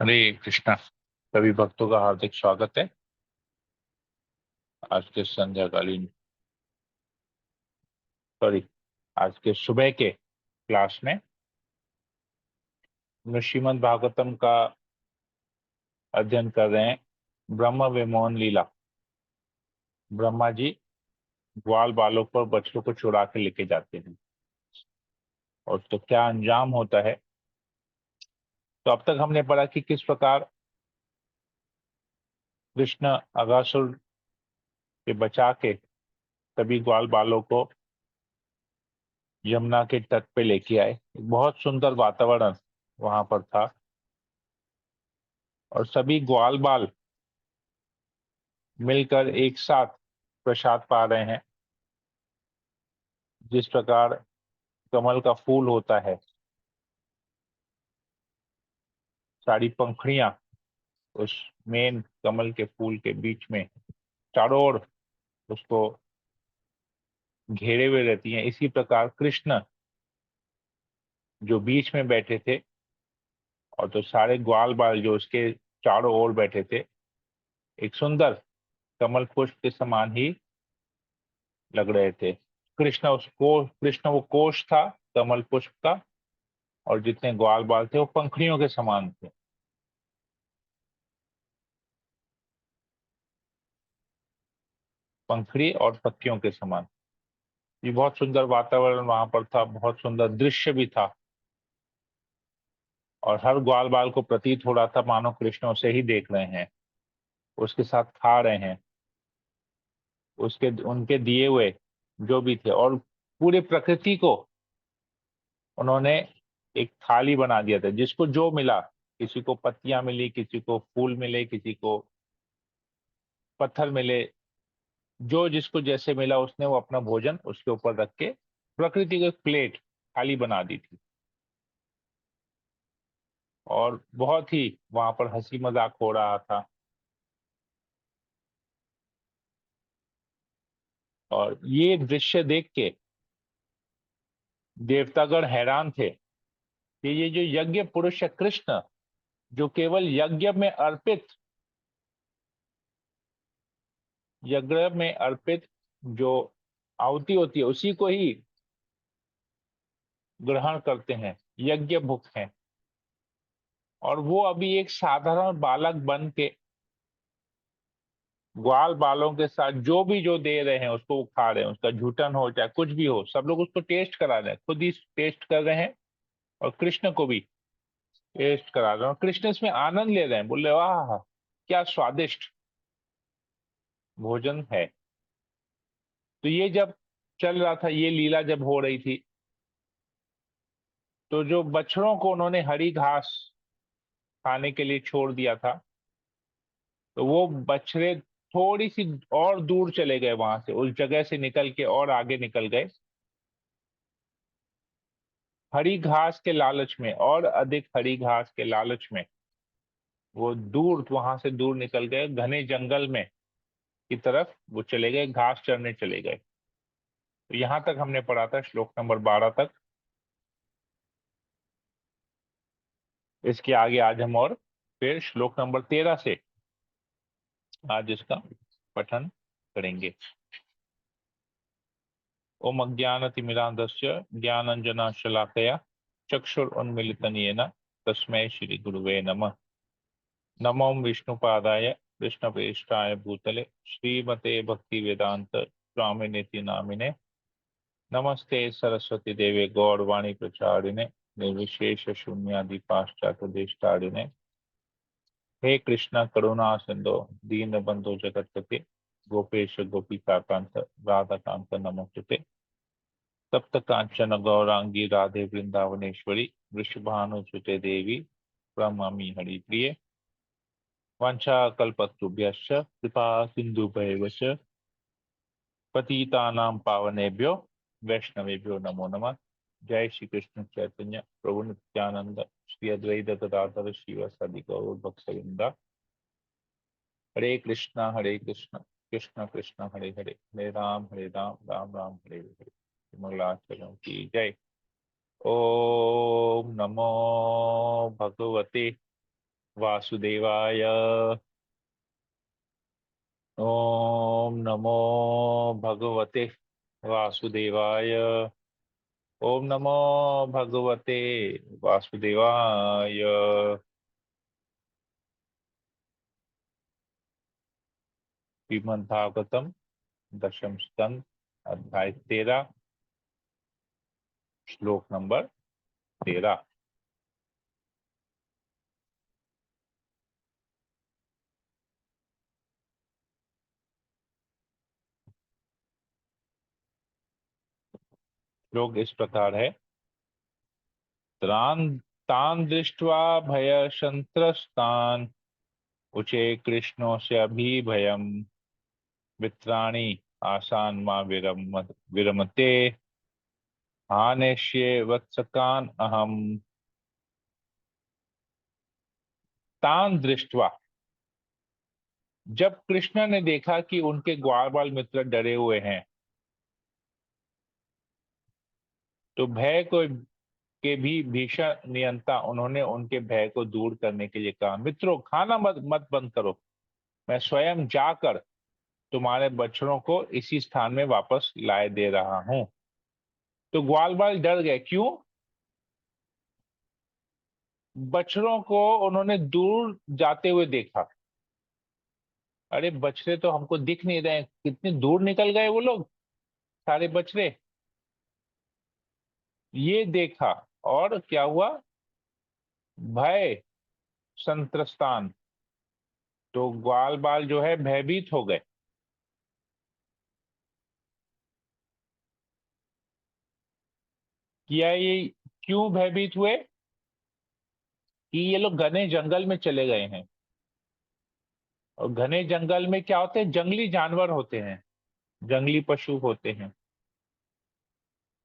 हरे कृष्णा। सभी भक्तों का हार्दिक स्वागत है आज के संध्याकालीन सॉरी आज के सुबह के क्लास में। हम श्रीमद् भागवतम का अध्ययन कर रहे हैं। ब्रह्म विमोहन लीला। ब्रह्मा जी ग्वाल बालों पर बच्चों को चुरा के लेके जाते हैं और तो क्या अंजाम होता है। तो अब तक हमने पढ़ा कि किस प्रकार कृष्ण अगासुर के बचा के सभी ग्वाल बालों को यमुना के तट पे लेके आए। एक बहुत सुंदर वातावरण वहां पर था और सभी ग्वाल बाल मिलकर एक साथ प्रसाद पा रहे हैं। जिस प्रकार कमल का फूल होता है, सारी पंखुड़ियां उस मेन कमल के फूल के बीच में चारों ओर उसको घेरे हुए रहती हैं, इसी प्रकार कृष्ण जो बीच में बैठे थे और तो सारे ग्वाल बाल जो उसके चारों ओर बैठे थे, एक सुंदर कमल पुष्प के समान ही लग रहे थे। कृष्ण वो कोष था कमल पुष्प का, और जितने ग्वाल बाल थे वो पंखुड़ियों के समान थे। पंखुड़ी और पत्तियों के समान। ये बहुत सुंदर वातावरण वहां पर था, बहुत सुंदर दृश्य भी था। और हर ग्वाल बाल को प्रतीत हो रहा था मानो कृष्ण उसे ही देख रहे हैं, उसके साथ खा रहे हैं, उसके उनके दिए हुए जो भी थे। और पूरे प्रकृति को उन्होंने एक थाली बना दिया था, जिसको जो मिला, किसी को पत्तियां मिली, किसी को फूल मिले, किसी को पत्थर मिले, जो जिसको जैसे मिला उसने वो अपना भोजन उसके ऊपर रख के प्रकृति को एक प्लेट थाली बना दी थी। और बहुत ही वहां पर हंसी मजाक हो रहा था। और ये दृश्य देख के देवतागण हैरान थे कि ये जो यज्ञ पुरुष है कृष्ण, जो केवल यज्ञ में अर्पित जो आहुति होती है उसी को ही ग्रहण करते हैं, यज्ञ भुक्त हैं। और वो अभी एक साधारण बालक बन के ग्वाल बालों के साथ जो दे रहे हैं उसको वो खा रहे हैं, उसका झूठन हो चाहे कुछ भी हो, सब लोग उसको टेस्ट करा रहे हैं, खुद ही टेस्ट कर रहे हैं और कृष्ण को भी टेस्ट करा रहे हैं। और कृष्ण इसमें आनंद ले रहे हैं, बोल रहे वाह क्या स्वादिष्ट भोजन है। तो ये जब चल रहा था, ये लीला जब हो रही थी, तो जो बछड़ों को उन्होंने हरी घास खाने के लिए छोड़ दिया था, तो वो बछड़े थोड़ी सी और दूर चले गए, वहां से उस जगह से निकल के और आगे निकल गए, हरी घास के लालच में, और अधिक हरी घास के लालच में वो दूर, वहां से दूर निकल गए, घने जंगल में की तरफ वो चले गए, घास चरने चले गए। तो यहां तक हमने पढ़ा था, श्लोक नंबर 12 तक। इसके आगे आज हम और फिर श्लोक नंबर 13 से आज इसका पठन करेंगे। ओम अज्ञानतिमिरान्धस्य ज्ञानाञ्जनशलाकया चक्षुरुन्मीलितं येन तस्मै श्री गुरुवे नमः। नमो विष्णुपादाय कृष्णप्रेष्ठाय भूतले श्रीमते भक्तिवेदांत स्वामिनेति नामिने। नमस्ते सरस्वती देवे गौरवाणी प्रचारिणे निर्विशेष शून्यादि पाश्चात्य देष्टारिणे। हे कृष्ण करुणा सिंधु दीन बंधु जगतपते गोपेश गोपिकांत राधाकांत नमोस्तुते। तप्त कांचन गौरांगी राधे वृंदावनेश्वरी वृषभानुसुते देवी प्रणमामि हरिप्रिये। वाञ्छाकल्पतरुभ्यश्च कृपा सिन्धुभैव च पतितानां पावनेभ्यो वैष्णवेभ्यो नमो नमः। जय श्री कृष्ण चैतन्य प्रभु नित्यानंद श्री अद्वैत गदाधर श्रीवासादि गौर भक्तवृंदा। हरे कृष्ण कृष्ण कृष्ण हरे हरे, हरे राम राम राम हरे हरे। मंगलाचरण की जय। ओम नमो भगवते वासुदेवाय। ओम नमो भगवते वासुदेवाय। ओम नमो भगवते वासुदेवाय। श्रीमद् भागवतम दशम स्कंद, अध्याय 13, श्लोक नंबर 13। श्लोक इस प्रकार है। तान तान दृष्ट्वा भयशंत्रस्तान उचे कृष्णो से अभिभयम् मित्राणि आसान मा विरमते हानेष्ये वत्सकान अहम। तान दृष्ट्वा, जब कृष्ण ने देखा कि उनके ग्वारवाल मित्र डरे हुए हैं, तो भय को के भी भीषण नियंता उन्होंने उनके भय को दूर करने के लिए कहा, मित्रों खाना मत मत बंद करो, मैं स्वयं जाकर तुम्हारे बछड़ों को इसी स्थान में वापस लाए दे रहा हूं। तो ग्वालवाल डर गए। क्यों? बछड़ों को उन्होंने दूर जाते हुए देखा। अरे बछड़े तो हमको दिख नहीं रहे, कितनी दूर निकल गए वो लोग, सारे बछड़े। ये देखा और क्या हुआ? भय संत्रस्तान, तो ग्वाल बाल जो है भयभीत हो गए। किया ये क्यों भयभीत हुए? कि ये लोग घने जंगल में चले गए हैं, और घने जंगल में क्या होते हैं? जंगली जानवर होते हैं, जंगली पशु होते हैं।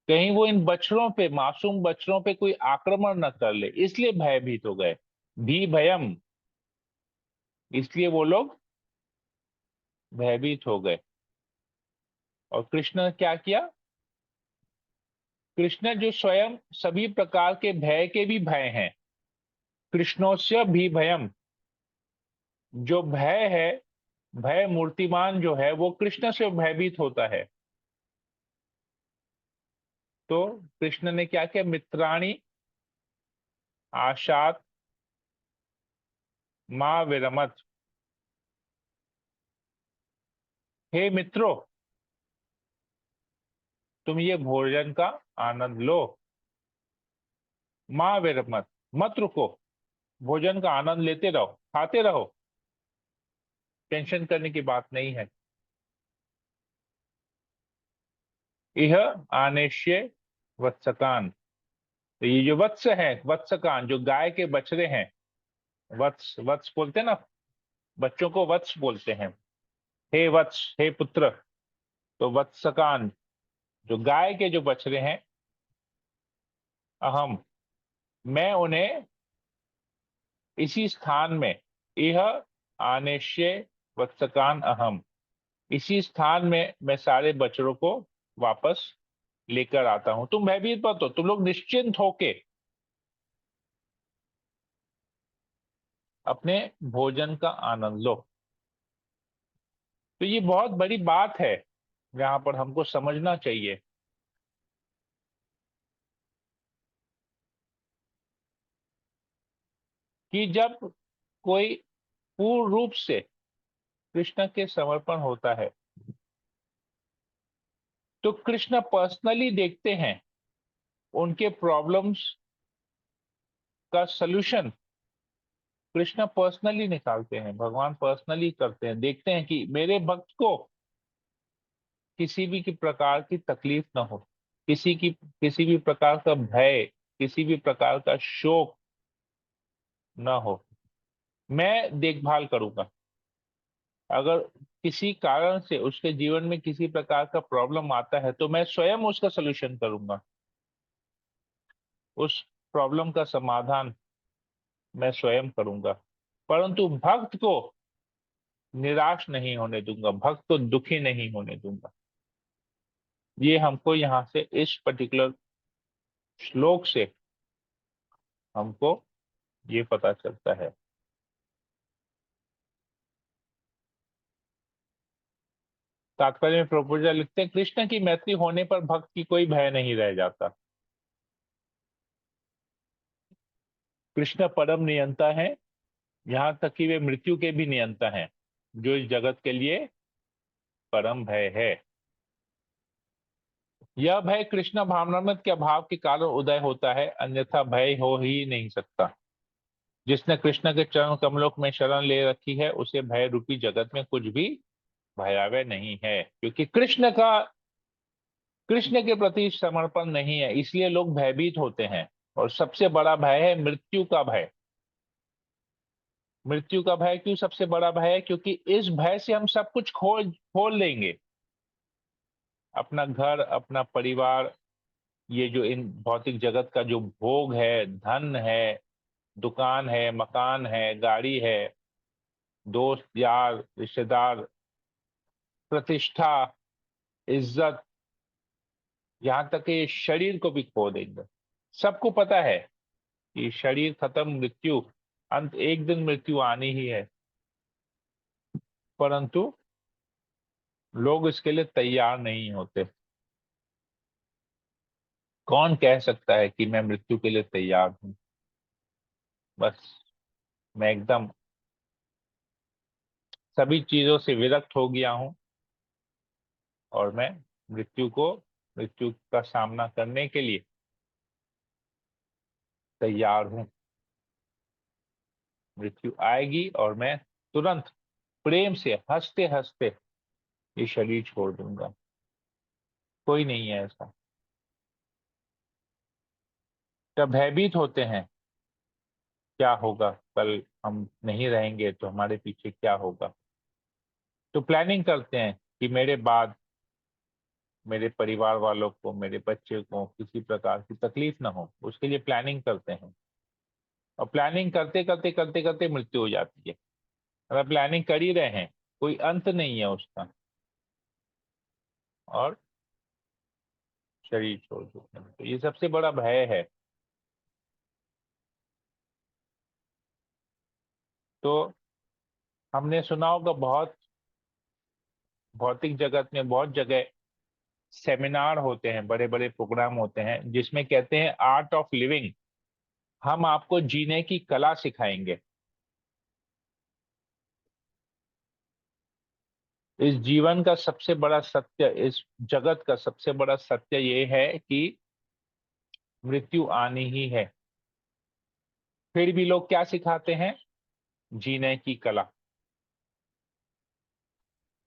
कहीं वो इन बछड़ों पे, मासूम बछड़ों पे कोई आक्रमण न कर ले, इसलिए भयभीत हो गए। भी भयम, इसलिए वो लोग भयभीत हो गए। और कृष्ण ने क्या किया? कृष्ण जो स्वयं सभी प्रकार के भय के भी भय हैं, कृष्णोस्य भी भयम, जो भय है, भय मूर्तिमान जो है वो कृष्ण से भयभीत होता है। तो कृष्ण ने क्या किया? मित्राणि आशात मां विरमत। हे मित्रों, तुम ये भोजन का आनंद लो। मां विरमत, मत रुको, भोजन का आनंद लेते रहो, खाते रहो, टेंशन करने की बात नहीं है। यह आनेश्य वत्सकान, तो ये जो वत्स है, वत्सकान जो गाय के बछड़े हैं, वत्स वत्स बोलते हैं ना, बच्चों को वत्स बोलते हैं। हे वत्स, हे पुत्र। तो वत्सकान जो गाय के जो बछड़े हैं, अहम, मैं उन्हें इसी स्थान में, यह आनेश्य वत्सकान अहम, इसी स्थान में मैं सारे बछड़ों को वापस लेकर आता हूं। तुम भयभीत मत हो, तुम लोग निश्चिंत होके अपने भोजन का आनंद लो। तो ये बहुत बड़ी बात है, जहां पर हमको समझना चाहिए कि जब कोई पूर्ण रूप से कृष्ण के समर्पण होता है, तो कृष्ण पर्सनली देखते हैं, उनके प्रॉब्लम्स का सलूशन कृष्ण पर्सनली निकालते हैं, भगवान पर्सनली करते हैं, देखते हैं कि मेरे भक्त को किसी भी की प्रकार की तकलीफ ना हो, किसी भी प्रकार का भय, किसी भी प्रकार का शोक ना हो। मैं देखभाल करूंगा। अगर किसी कारण से उसके जीवन में किसी प्रकार का प्रॉब्लम आता है, तो मैं स्वयं उसका सलूशन करूंगा, उस प्रॉब्लम का समाधान मैं स्वयं करूंगा। परंतु भक्त को निराश नहीं होने दूंगा, भक्त को दुखी नहीं होने दूंगा। ये हमको यहाँ से इस पर्टिकुलर श्लोक से हमको ये पता चलता है। तात्पर्य में प्रपोजल लिखते हैं, कृष्ण की मैत्री होने पर भक्त की कोई भय नहीं रह जाता। कृष्ण परम नियंता है, यहाँ तक कि वे मृत्यु के भी नियंता हैं, जो इस जगत के लिए परम भय है। यह भय कृष्ण भावनामृत के अभाव के कारण उदय होता है, अन्यथा भय हो ही नहीं सकता। जिसने कृष्ण के चरण कमलों में शरण ले रखी है, उसे भय रूपी जगत में कुछ भी भयावह नहीं है, क्योंकि कृष्ण के प्रति समर्पण नहीं है, इसलिए लोग भयभीत होते हैं। और सबसे बड़ा भय है मृत्यु का भय। मृत्यु का भय क्यों सबसे बड़ा भय है? क्योंकि इस भय से हम सब कुछ खोल खोल लेंगे, अपना घर, अपना परिवार, ये जो इन भौतिक जगत का जो भोग है, धन है, दुकान है, मकान है, गाड़ी है, दोस्त यार रिश्तेदार, प्रतिष्ठा, इज्जत, यहाँ तक कि शरीर को भी खो देंगे। सबको पता है कि शरीर खत्म, मृत्यु अंत, एक दिन मृत्यु आनी ही है, परंतु लोग इसके लिए तैयार नहीं होते। कौन कह सकता है कि मैं मृत्यु के लिए तैयार हूं? बस मैं एकदम सभी चीजों से विरक्त हो गया हूं, और मैं मृत्यु का सामना करने के लिए तैयार हूं। मृत्यु आएगी और मैं तुरंत प्रेम से हंसते हंसते ये शरीर छोड़ दूंगा। कोई नहीं है ऐसा। जब भयभीत होते हैं, क्या होगा, कल हम नहीं रहेंगे तो हमारे पीछे क्या होगा, तो प्लानिंग करते हैं कि मेरे बाद मेरे परिवार वालों को, मेरे बच्चे को किसी प्रकार की तकलीफ ना हो, उसके लिए प्लानिंग करते हैं। और प्लानिंग करते करते करते करते मृत्यु हो जाती है। अगर प्लानिंग कर ही रहे हैं, कोई अंत नहीं है उसका, और शरीर छोड़ देते हैं, तो ये सबसे बड़ा भय है। तो हमने सुना होगा, बहुत भौतिक जगत में बहुत जगह सेमिनार होते हैं, बड़े बड़े प्रोग्राम होते हैं, जिसमें कहते हैं आर्ट ऑफ लिविंग, हम आपको जीने की कला सिखाएंगे। इस जीवन का सबसे बड़ा सत्य, इस जगत का सबसे बड़ा सत्य ये है कि मृत्यु आनी ही है। फिर भी लोग क्या सिखाते हैं? जीने की कला।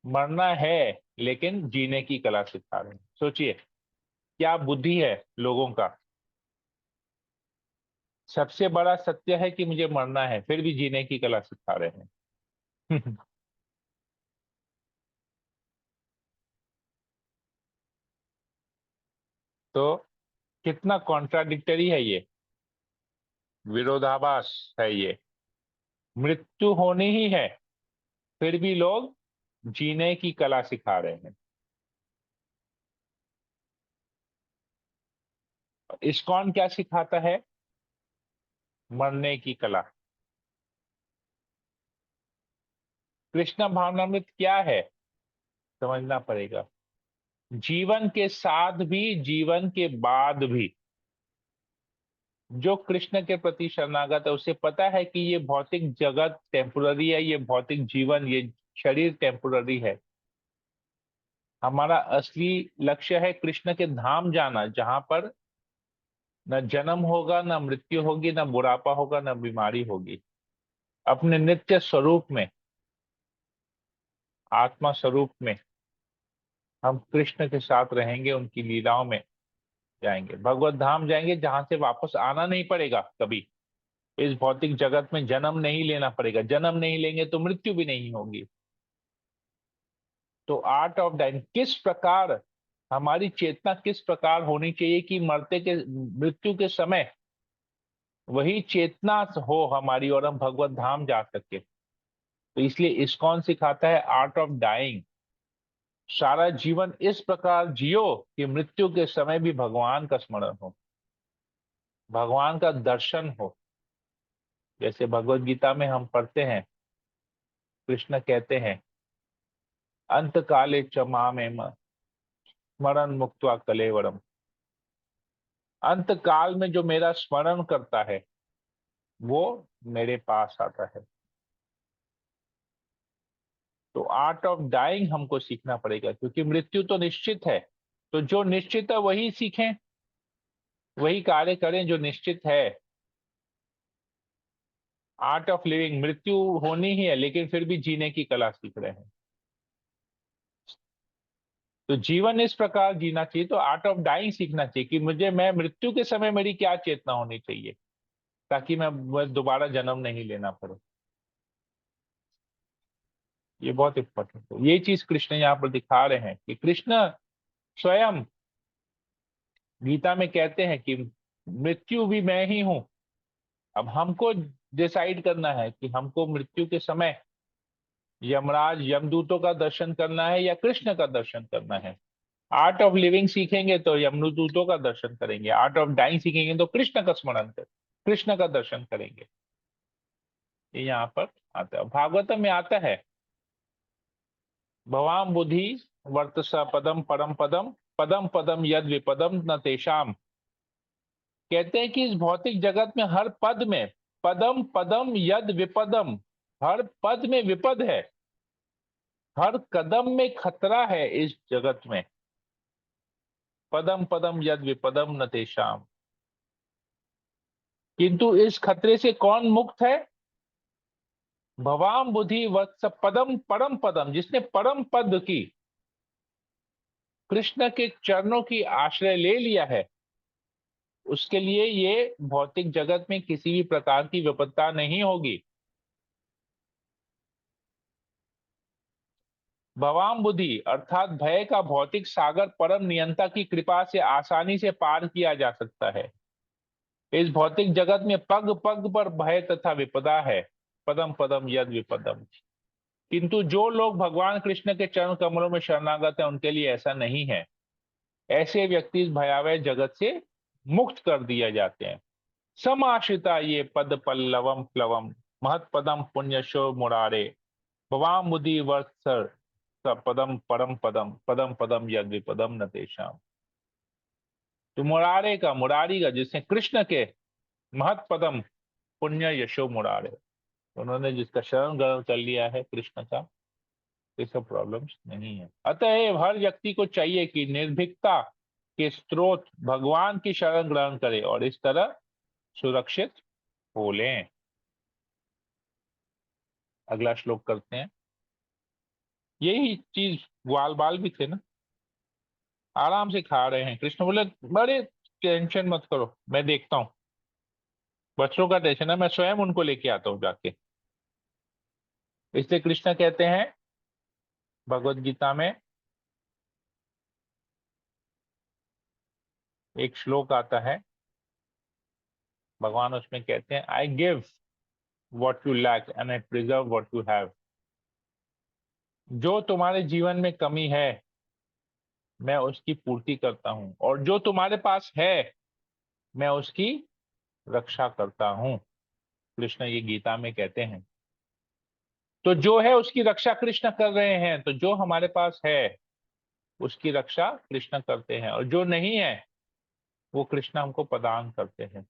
मरना है, लेकिन जीने की कला सिखा रहे हैं। सोचिए क्या बुद्धि है लोगों का। सबसे बड़ा सत्य है कि मुझे मरना है, फिर भी जीने की कला सिखा रहे हैं। तो कितना कॉन्ट्राडिक्टरी है ये, विरोधाभास है ये। मृत्यु होनी ही है, फिर भी लोग जीने की कला सिखा रहे हैं। इस्कॉन क्या सिखाता है? मरने की कला। कृष्ण भावनामृत क्या है? समझना पड़ेगा। जीवन के साथ भी, जीवन के बाद भी जो कृष्ण के प्रति शरणागत है, उसे पता है कि ये भौतिक जगत टेम्पोररी है, ये भौतिक जीवन, ये शरीर टेम्पोररी है। हमारा असली लक्ष्य है कृष्ण के धाम जाना, जहां पर न जन्म होगा, न मृत्यु होगी, न बुढ़ापा होगा, न बीमारी होगी। अपने नित्य स्वरूप में, आत्मा स्वरूप में हम कृष्ण के साथ रहेंगे, उनकी लीलाओं में जाएंगे, भगवत धाम जाएंगे, जहां से वापस आना नहीं पड़ेगा कभी। इस भौतिक जगत में जन्म नहीं लेना पड़ेगा, जन्म नहीं लेंगे तो मृत्यु भी नहीं होगी। तो आर्ट ऑफ डाइंग, किस प्रकार हमारी चेतना किस प्रकार होनी चाहिए कि मरते के, मृत्यु के समय वही चेतना हो हमारी, और हम भगवत धाम जा सके। तो इसलिए इस्कॉन सिखाता है आर्ट ऑफ डाइंग। सारा जीवन इस प्रकार जियो कि मृत्यु के समय भी भगवान का स्मरण हो, भगवान का दर्शन हो। जैसे भगवत गीता में हम पढ़ते हैं, कृष्ण कहते हैं अंत काले च मामेम स्मरण मुक्त्वा कलेवरम। अंत काल में जो मेरा स्मरण करता है वो मेरे पास आता है। तो आर्ट ऑफ डाइंग हमको सीखना पड़ेगा, क्योंकि मृत्यु तो निश्चित है। तो जो निश्चित है वही सीखें, वही कार्य करें जो निश्चित है। आर्ट ऑफ लिविंग, मृत्यु होनी ही है लेकिन फिर भी जीने की कला सीख रहे हैं। तो जीवन इस प्रकार जीना चाहिए। तो आर्ट ऑफ डाइंग सीखना चाहिए कि मैं मृत्यु के समय मेरी क्या चेतना होनी चाहिए, ताकि मैं दोबारा जन्म नहीं लेना पड़े। ये बहुत इंपॉर्टेंट है। ये चीज कृष्ण यहाँ पर दिखा रहे हैं कि कृष्ण स्वयं गीता में कहते हैं कि मृत्यु भी मैं ही हूं। अब हमको डिसाइड करना है कि हमको मृत्यु के समय यमराज यमदूतों का दर्शन करना है या कृष्ण का दर्शन करना है। आर्ट ऑफ लिविंग सीखेंगे तो यमदूतों का दर्शन करेंगे, आर्ट ऑफ डाइंग सीखेंगे तो कृष्ण का स्मरण कर, कृष्ण का दर्शन करेंगे। ये यहाँ पर आता है, भागवतम में आता है, भवाम बुद्धि वर्तस पदम परम पदम पदम पदम यद विपदम न तेषाम। कहते हैं कि इस भौतिक जगत में हर पद में पदम पदम यद विपदम, हर पद में विपद है, हर कदम में खतरा है इस जगत में। पदम पदम यद विपदम न तेषाम। किंतु इस खतरे से कौन मुक्त है? भवाम बुद्धि वत्स पदम परम पदम, जिसने परम पद की, कृष्ण के चरणों की आश्रय ले लिया है, उसके लिए ये भौतिक जगत में किसी भी प्रकार की विपत्ता नहीं होगी। भवाम बुद्धि अर्थात भय का भौतिक सागर परम नियंता की कृपा से आसानी से पार किया जा सकता है। इस भौतिक जगत में पग पग पर भय तथा विपदा है, पदम पदम यद विपदम। किंतु जो लोग भगवान कृष्ण के चरण कमलों में शरणागत हैं उनके लिए ऐसा नहीं है। ऐसे व्यक्ति इस भयावह जगत से मुक्त कर दिए जाते हैं। समाश्रिता ये पद पल्लवम प्लवम महत पदम पुण्यशो मुरारे भवाम मुदि वत्सर पदम परम पदम पदम पदम यद विपदम न तेषाम। तो मुरारी का जिसने कृष्ण के महत पदम पुण्य यशो मुरारे, उन्होंने जिसका शरण ग्रहण कर लिया है कृष्ण का, ये सब प्रॉब्लम्स नहीं है। अतएव हर व्यक्ति को चाहिए कि निर्भीकता के स्रोत भगवान की शरण ग्रहण करे और इस तरह सुरक्षित हो लें। अगला श्लोक करते हैं। यही चीज ग्वाल बाल भी थे ना, आराम से खा रहे हैं। कृष्ण बोले बड़े टेंशन मत करो, मैं देखता हूँ। बच्चों का टेंशन है, मैं स्वयं उनको लेके आता हूँ जाके। इसलिए कृष्ण कहते हैं भगवत गीता में एक श्लोक आता है, भगवान उसमें कहते हैं I give what you lack and I preserve what you have। जो तुम्हारे जीवन में कमी है मैं उसकी पूर्ति करता हूं, और जो तुम्हारे पास है मैं उसकी रक्षा करता हूं। कृष्ण ये गीता में कहते हैं। तो जो है उसकी रक्षा कृष्ण कर रहे हैं, तो जो हमारे पास है उसकी रक्षा कृष्ण करते हैं, और जो नहीं है वो कृष्ण हमको प्रदान करते हैं।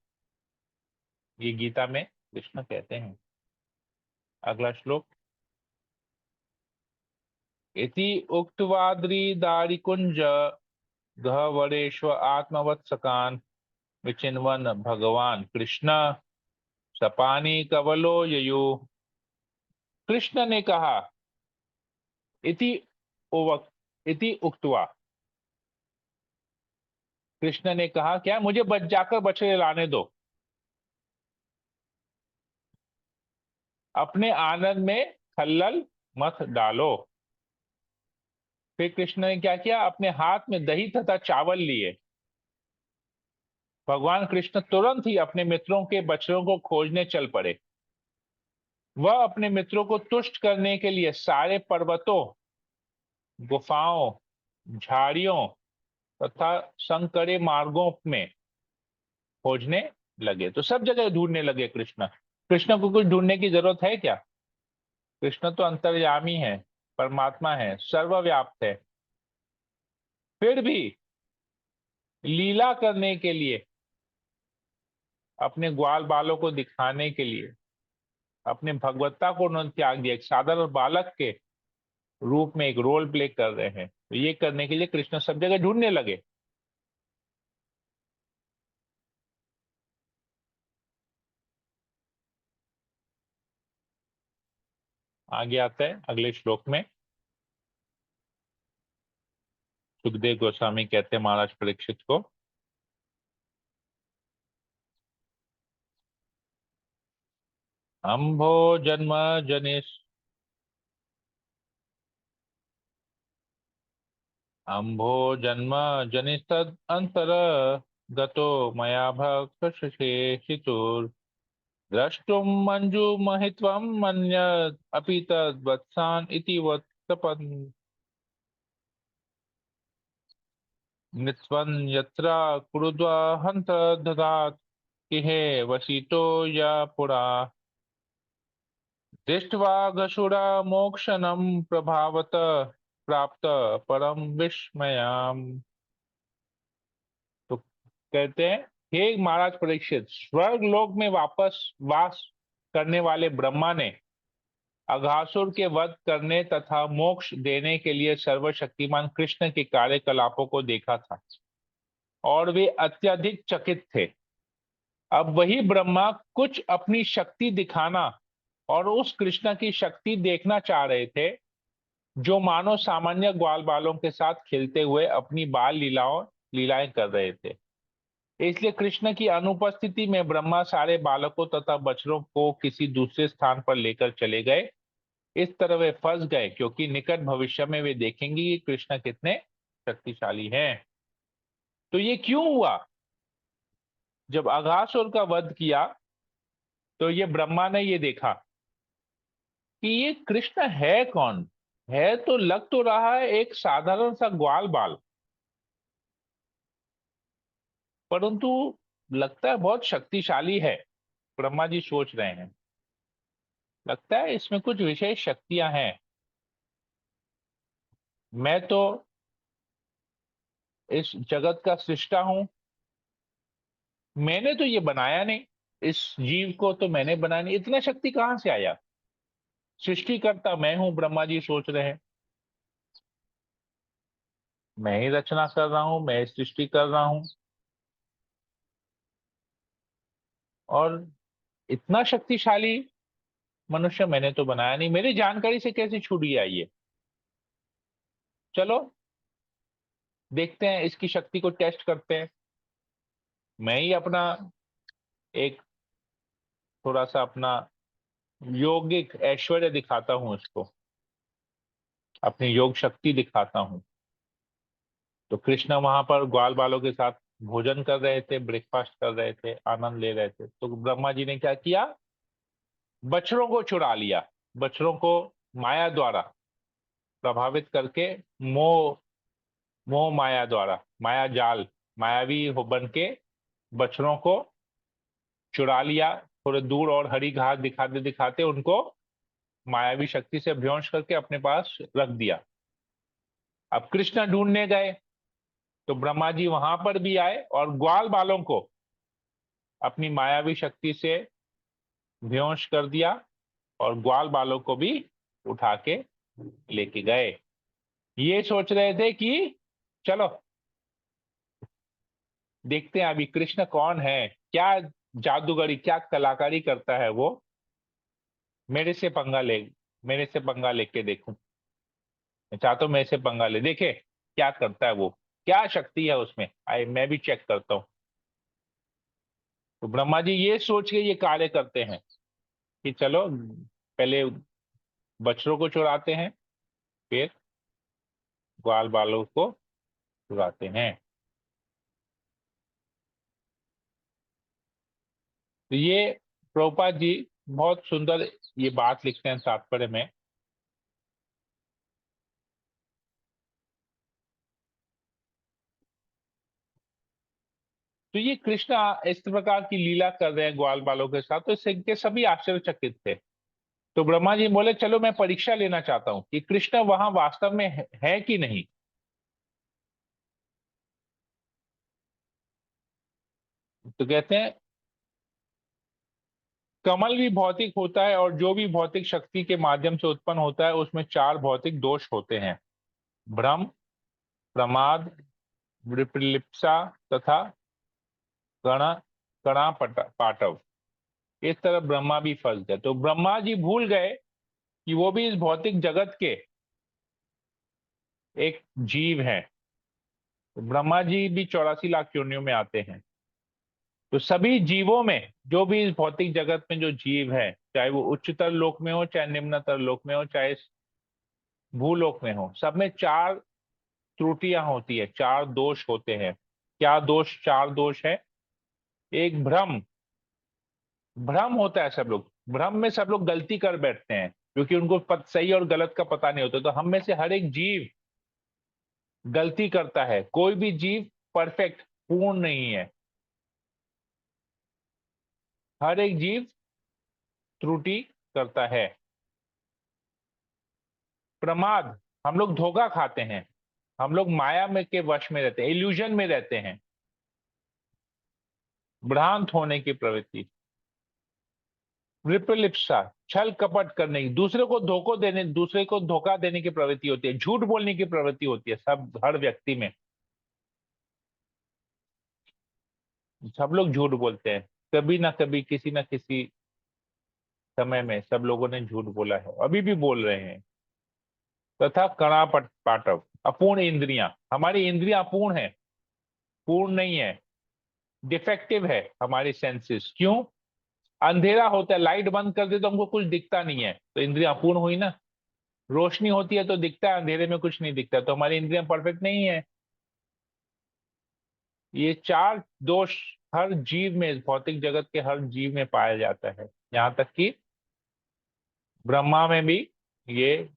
ये गीता में कृष्ण कहते हैं। अगला श्लोक, इति उक्त्वाद्रि दारिकुंज गह्वरेश्व आत्मवत्सकान विचिन्वन भगवान कृष्ण सपानी कवलो ययु। कृष्ण ने कहा, इति उवक इति उक्त्वा, कृष्ण ने कहा क्या, मुझे बच जाकर बछड़े लाने दो। अपने आनंद में खल्लल मत डालो। फिर कृष्ण ने क्या किया, अपने हाथ में दही तथा चावल लिए। भगवान कृष्ण तुरंत ही अपने मित्रों के बछड़ों को खोजने चल पड़े। वह अपने मित्रों को तुष्ट करने के लिए सारे पर्वतों, गुफाओं, झाड़ियों तथा संकरे मार्गों में खोजने लगे। तो सब जगह ढूंढने लगे कृष्ण। कृष्ण को कुछ ढूंढने की जरूरत है क्या? कृष्ण तो अंतर्यामी है। परमात्मा है, सर्वव्याप्त है, फिर भी लीला करने के लिए, अपने ग्वाल बालों को दिखाने के लिए अपने भगवत्ता को उन्होंने त्याग दिया। एक साधारण बालक के रूप में एक रोल प्ले कर रहे हैं, तो ये करने के लिए कृष्ण सब जगह ढूंढने लगे। आगे आता है अगले श्लोक में, सुखदेव गोस्वामी कहते हैं महाराज परीक्षित को, अम्भो जन्म जनिस अम्भो जन्म जनिस्तद अंतर गतो मया भक्त शेषितुर द्रष्टुम मंजु महित्वम मन्यत् अपि तद्वत्सान् इति वत्सपन् नित्वन् यत्र कुरुद्वा हन्त ददात् इहे वसितो या पुरा दृष्ट्वा घशुरा मोक्षणं प्रभावत प्राप्त परम विस्मयाम। तो कहते हैं, हे महाराज परीक्षित, स्वर्ग लोक में वापस वास करने वाले ब्रह्मा ने अघासुर के वध करने तथा मोक्ष देने के लिए सर्वशक्तिमान कृष्ण के कार्यकलापों को देखा था और वे अत्यधिक चकित थे। अब वही ब्रह्मा कुछ अपनी शक्ति दिखाना और उस कृष्ण की शक्ति देखना चाह रहे थे, जो मानो सामान्य ग्वाल बालों के साथ खेलते हुए अपनी बाल लीलाएं कर रहे थे। इसलिए कृष्ण की अनुपस्थिति में ब्रह्मा सारे बालकों तथा बछड़ों को किसी दूसरे स्थान पर लेकर चले गए। इस तरह वे फंस गए, क्योंकि निकट भविष्य में वे देखेंगे कि कृष्ण कितने शक्तिशाली हैं। तो ये क्यों हुआ? जब अघासुर का वध किया तो ये ब्रह्मा ने ये देखा कि ये कृष्ण है कौन। है तो लग तो रहा है एक साधारण सा ग्वाल बाल, परंतु लगता है बहुत शक्तिशाली है। ब्रह्मा जी सोच रहे हैं, लगता है इसमें कुछ विशेष शक्तियां हैं। मैं तो इस जगत का सृष्टा हूं, मैंने तो ये बनाया नहीं, इस जीव को तो मैंने बनाया नहीं, इतना शक्ति कहां से आया? सृष्टिकर्ता मैं हूं, ब्रह्मा जी सोच रहे हैं। मैं ही रचना कर रहा हूं, मैं ही सृष्टि कर रहा हूं, और इतना शक्तिशाली मनुष्य मैंने तो बनाया नहीं, मेरी जानकारी से कैसे छूट गया ये? चलो देखते हैं, इसकी शक्ति को टेस्ट करते हैं। मैं ही अपना एक थोड़ा सा अपना योगिक ऐश्वर्य दिखाता हूं इसको, अपनी योग शक्ति दिखाता हूं। तो कृष्ण वहां पर ग्वाल बालों के साथ भोजन कर रहे थे, ब्रेकफास्ट कर रहे थे, आनंद ले रहे थे। तो ब्रह्मा जी ने क्या किया? बछड़ों को चुरा लिया। बछड़ों को माया द्वारा प्रभावित करके, मोह मोह माया द्वारा, माया जाल, मायावी हो बन के बछड़ों को चुरा लिया। थोड़े दूर और हरी घास दिखाते दिखाते उनको मायावी शक्ति से भ्रंश करके अपने पास रख दिया। अब कृष्ण ढूंढने गए तो ब्रह्मा जी वहां पर भी आए और ग्वाल बालों को अपनी मायावी शक्ति से बेहोश कर दिया, और ग्वाल बालों को भी उठा के लेके गए। ये सोच रहे थे कि चलो देखते हैं अभी कृष्ण कौन है, क्या जादूगरी, क्या कलाकारी करता है वो, मेरे से पंगा ले, मेरे से पंगा लेके देखूं। मैं चाहता हूं मेरे से पंगा ले, देखे क्या करता है वो, क्या शक्ति है उसमें, आई मैं भी चेक करता हूं। तो ब्रह्मा जी ये सोच के ये कार्य करते हैं कि चलो पहले बछड़ों को चुराते हैं, फिर ग्वाल बालों को चुराते हैं। तो ये प्रभुपाद जी बहुत सुंदर ये बात लिखते हैं तात्पर्य में। तो ये कृष्ण इस प्रकार की लीला कर रहे हैं ग्वाल बालों के साथ, तो इससे इनके सभी आश्चर्यचकित थे। तो ब्रह्मा जी बोले चलो मैं परीक्षा लेना चाहता हूं कि कृष्ण वहां वास्तव में है कि नहीं। तो कहते हैं कमल भी भौतिक होता है, और जो भी भौतिक शक्ति के माध्यम से उत्पन्न होता है उसमें चार भौतिक दोष होते हैं: भ्रम, प्रमाद, विपलिप्सा तथा कण कणा पाटव। इस तरह ब्रह्मा भी फंस गए। तो ब्रह्मा जी भूल गए कि वो भी इस भौतिक जगत के एक जीव हैं। तो ब्रह्मा जी भी 84 लाख योनियों में आते हैं। तो सभी जीवों में, जो भी इस भौतिक जगत में जो जीव है, चाहे वो उच्चतर लोक में हो, चाहे निम्नतर लोक में हो, चाहे भूलोक में हो, सब में चार त्रुटियां होती है, चार दोष होते हैं। क्या दोष, चार दोष है? एक भ्रम। भ्रम होता है, सब लोग भ्रम में सब लोग गलती कर बैठते हैं, क्योंकि उनको सही और गलत का पता नहीं होता। तो हम में से हर एक जीव गलती करता है, कोई भी जीव परफेक्ट, पूर्ण नहीं है। हर एक जीव त्रुटि करता है। प्रमाद, हम लोग धोखा खाते हैं, हम लोग माया में के वश में रहते हैं, इल्यूजन में रहते हैं। भ्रांत होने की प्रवृत्ति। विप्रलिप्सा, छल कपट करने की, दूसरे को धोखा देने की प्रवृत्ति होती है, झूठ बोलने की प्रवृत्ति होती है सब हर व्यक्ति में। सब लोग झूठ बोलते हैं, कभी ना कभी किसी ना किसी समय में सब लोगों ने झूठ बोला है, अभी भी बोल रहे हैं। तथा कणापट पाटव, अपूर्ण इंद्रियां, हमारी इंद्रियां अपूर्ण है, पूर्ण नहीं है, डिफेक्टिव है हमारी सेंसेस। क्यों? अंधेरा होता है, लाइट बंद कर दे तो हमको कुछ दिखता नहीं है, तो इंद्रियां अपूर्ण हुई ना। रोशनी होती है तो दिखता है, अंधेरे में कुछ नहीं दिखता, तो हमारी इंद्रियां परफेक्ट नहीं है। ये चार दोष हर जीव में, भौतिक जगत के हर जीव में पाया जाता है, यहाँ तक कि ब्रह्मा में भी ये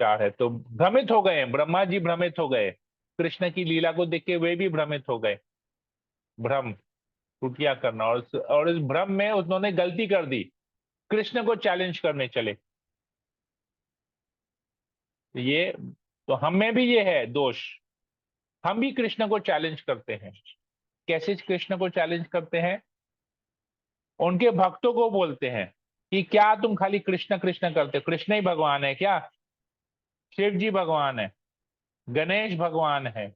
चार है। तो भ्रमित हो गए हैं, ब्रह्मा जी भ्रमित हो गए, कृष्ण की लीला को देख के वे भी भ्रमित हो गए। भ्रम, त्रुटियां करना, और इस भ्रम में उन्होंने गलती कर दी, कृष्ण को चैलेंज करने चले। ये, तो हम में भी ये है दोष, हम भी कृष्ण को चैलेंज करते हैं। कैसे कृष्ण को चैलेंज करते हैं? उनके भक्तों को बोलते हैं कि क्या तुम खाली कृष्ण कृष्ण करते हो, कृष्ण ही भगवान है क्या? शिव जी भगवान है, गणेश भगवान है,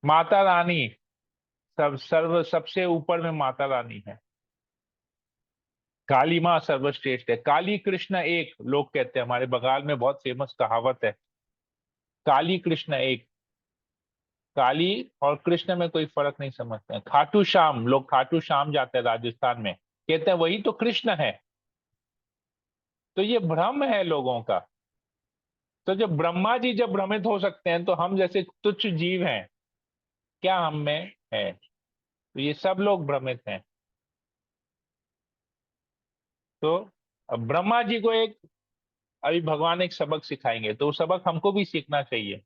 माता रानी, सबसे ऊपर में माता रानी है, काली माँ सर्वश्रेष्ठ है, काली कृष्ण एक, लोग कहते हैं, हमारे बंगाल में बहुत फेमस कहावत है, काली कृष्ण एक। काली और कृष्ण में कोई फर्क नहीं समझते हैं। खाटू श्याम, लोग खाटू श्याम जाते हैं राजस्थान में, कहते हैं वही तो कृष्ण है। तो ये भ्रम है लोगों का। तो जब ब्रह्मा जी जब भ्रमित हो सकते हैं, तो हम जैसे तुच्छ जीव हैं, क्या हम में है? तो ये सब लोग भ्रमित हैं। तो अब ब्रह्मा जी को एक, अभी भगवान एक सबक सिखाएंगे, तो वो सबक हमको भी सीखना चाहिए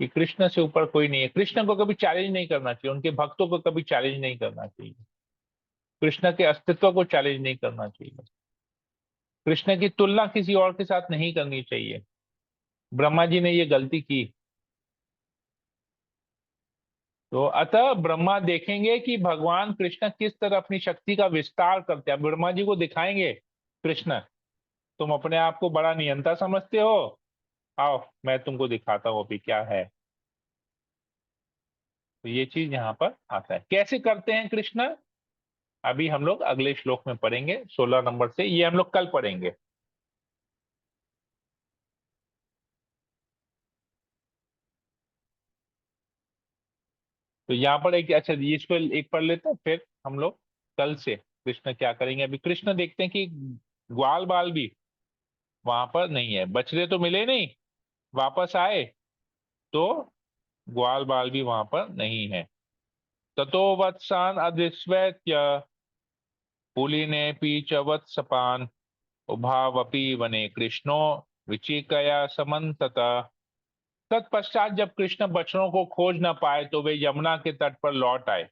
कि कृष्ण से ऊपर कोई नहीं है। कृष्ण को कभी चैलेंज नहीं करना चाहिए, उनके भक्तों को कभी चैलेंज नहीं करना चाहिए, कृष्ण के अस्तित्व को चैलेंज नहीं करना चाहिए, कृष्ण की तुलना किसी और के साथ नहीं करनी चाहिए। ब्रह्मा जी ने ये गलती की। तो अतः ब्रह्मा देखेंगे कि भगवान कृष्ण किस तरह अपनी शक्ति का विस्तार करते हैं। ब्रह्मा जी को दिखाएंगे, कृष्ण तुम अपने आप को बड़ा नियंता समझते हो, आओ मैं तुमको दिखाता हूँ अभी क्या है। तो ये चीज यहाँ पर आता है, कैसे करते हैं कृष्ण, अभी हम लोग अगले श्लोक में पढ़ेंगे, 16 नंबर से, ये हम लोग कल पढ़ेंगे। तो यहाँ पर एक, अच्छा ये इसको एक पढ़ लेते हैं, फिर हम लोग कल से कृष्ण क्या करेंगे। अभी कृष्ण देखते हैं कि ग्वाल बाल भी वहां पर नहीं है, बछड़े तो मिले नहीं, वापस आए तो ग्वाल बाल भी वहां पर नहीं है। ततो वत्सान अदृश्यत्य पुलिने च वत्सपान उभावपि वने कृष्णो विचिकया समन्तत। तत्पश्चात जब कृष्ण बछड़ों को खोज न पाए तो वे यमुना के तट पर लौट आए,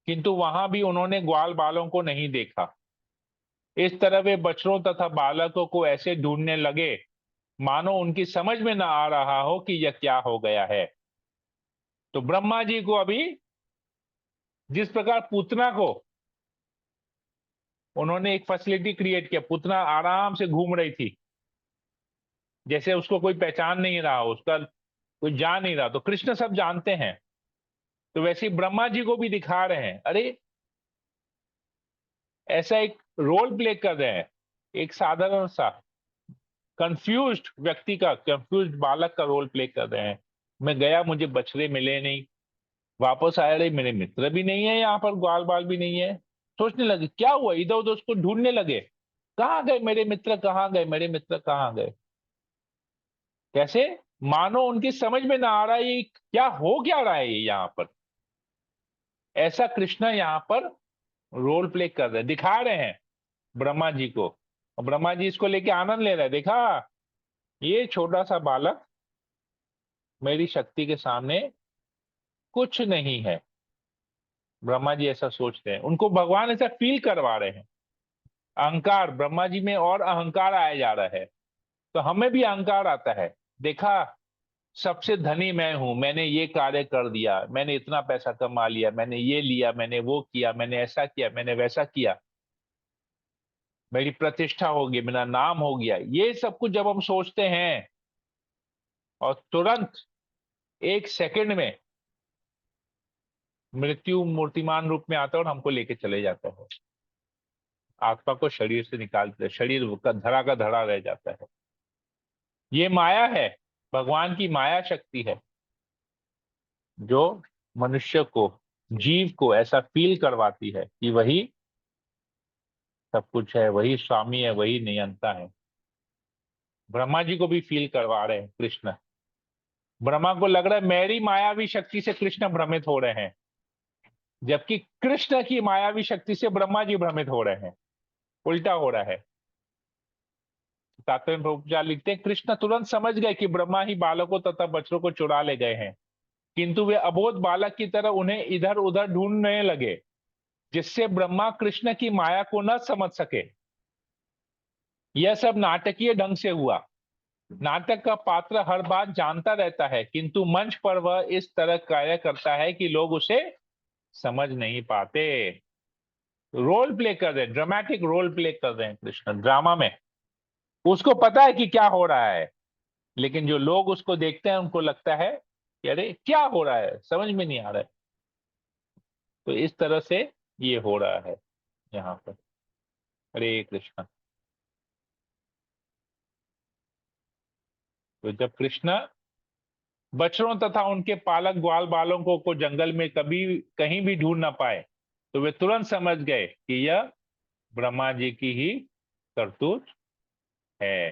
किंतु वहां भी उन्होंने ग्वाल बालों को नहीं देखा। इस तरह वे बछड़ों तथा बालकों को ऐसे ढूंढने लगे मानो उनकी समझ में न आ रहा हो कि यह क्या हो गया है। तो ब्रह्मा जी को अभी जिस प्रकार पूतना को उन्होंने एक फैसिलिटी क्रिएट किया, पूतना आराम से घूम रही थी, जैसे उसको कोई पहचान नहीं रहा, उसका कोई जान नहीं रहा, तो कृष्ण सब जानते हैं। तो वैसे ही ब्रह्मा जी को भी दिखा रहे हैं, अरे ऐसा एक रोल प्ले कर रहे हैं, एक साधारण सा कंफ्यूज्ड व्यक्ति का, कंफ्यूज्ड बालक का रोल प्ले कर रहे हैं। मैं गया, मुझे बछड़े मिले नहीं, वापस आया, रहे मेरे मित्र भी नहीं है यहाँ पर, ग्वाल बाल भी नहीं है। सोचने लगे क्या हुआ, इधर उधर उसको ढूंढने लगे, कहाँ गए मेरे मित्र, कहाँ गए मेरे मित्र, कहाँ गए। कैसे, मानो उनकी समझ में ना आ रहा है ये क्या हो, क्या रहा है ये यहाँ पर। ऐसा कृष्णा यहाँ पर रोल प्ले कर रहे हैं, दिखा रहे हैं ब्रह्मा जी को, और ब्रह्मा जी इसको लेके आनंद ले रहे हैं। देखा, ये छोटा सा बालक मेरी शक्ति के सामने कुछ नहीं है। ब्रह्मा जी ऐसा सोचते हैं, उनको भगवान ऐसा फील करवा रहे हैं। अहंकार, ब्रह्मा जी में और अहंकार आया जा रहा है, तो हमें भी अहंकार आता है। देखा, सबसे धनी मैं हूं, मैंने ये कार्य कर दिया, मैंने इतना पैसा कमा लिया, मैंने ये लिया, मैंने वो किया, मैंने ऐसा किया, मैंने वैसा किया, मेरी प्रतिष्ठा होगी, मेरा नाम हो गया। ये सब कुछ जब हम सोचते हैं और तुरंत एक सेकंड में मृत्यु मूर्तिमान रूप में आता है और हमको लेके चले जाता है, आत्मा को शरीर से निकालते, शरीर का धड़ा रह जाता है। ये माया है, भगवान की माया शक्ति है, जो मनुष्य को, जीव को ऐसा फील करवाती है कि वही सब कुछ है, वही स्वामी है, वही नियंता है। ब्रह्मा जी को भी फील करवा रहे हैं कृष्ण। ब्रह्मा को लग रहा है मेरी मायावी शक्ति से कृष्ण भ्रमित हो रहे हैं, जबकि कृष्ण की मायावी शक्ति से ब्रह्मा जी भ्रमित हो रहे हैं, उल्टा हो रहा है। तात्पर्य प्रभुपाद लिखते हैं, कृष्ण तुरंत समझ गए कि ब्रह्मा ही बालकों तथा बच्चों को चुरा ले गए हैं, किंतु वे अबोध बालक की तरह उन्हें इधर उधर ढूंढने लगे, जिससे ब्रह्मा कृष्ण की माया को न समझ सके। यह सब नाटकीय ढंग से हुआ। नाटक का पात्र हर बात जानता रहता है, किंतु मंच पर वह इस तरह कार्य करता है कि लोग उसे समझ नहीं पाते। रोल प्ले कर रहे हैं, ड्रामेटिक रोल प्ले कर रहे हैं कृष्ण ड्रामा में। उसको पता है कि क्या हो रहा है, लेकिन जो लोग उसको देखते हैं उनको लगता है कि अरे क्या हो रहा है, समझ में नहीं आ रहा है। तो इस तरह से ये हो रहा है यहाँ पर। हरे कृष्णा। तो जब कृष्ण बछड़ों तथा उनके पालक ग्वाल बालकों को जंगल में कभी कहीं भी ढूंढ ना पाए, तो वे तुरंत समझ गए कि यह ब्रह्मा जी की ही करतूत है।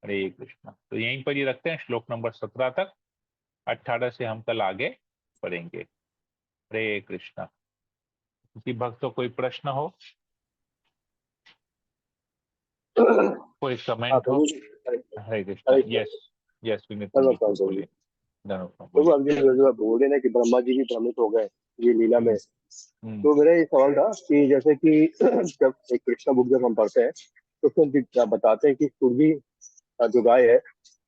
हरे कृष्णा। तो यहीं पर ये रखते हैं, श्लोक नंबर 17 तक, 18 से हम कल आगे पढ़ेंगे। हरे कृष्णा। किसी भक्त को कोई प्रश्न हो, कोई हाँ कमेंट हो? प्रभु जी, हरे कृष्णा। हरे यस, कृष्ण। यस विनीता जी, धन्यवाद प्रभु जी। बोलिए। धन्यवाद, प्रभु बोलिए। अब जो आप बोल रहे हैं कि ब्रह्मा जी भी भ्रमित हो गए ये लीला में, हम्म। हम्म। तो मेरा ये सवाल था कि जैसे कि जब एक कृष्णा बुक जब हम पढ़ते हैं तो उसमें बताते हैं कि सुरभि जो गाय है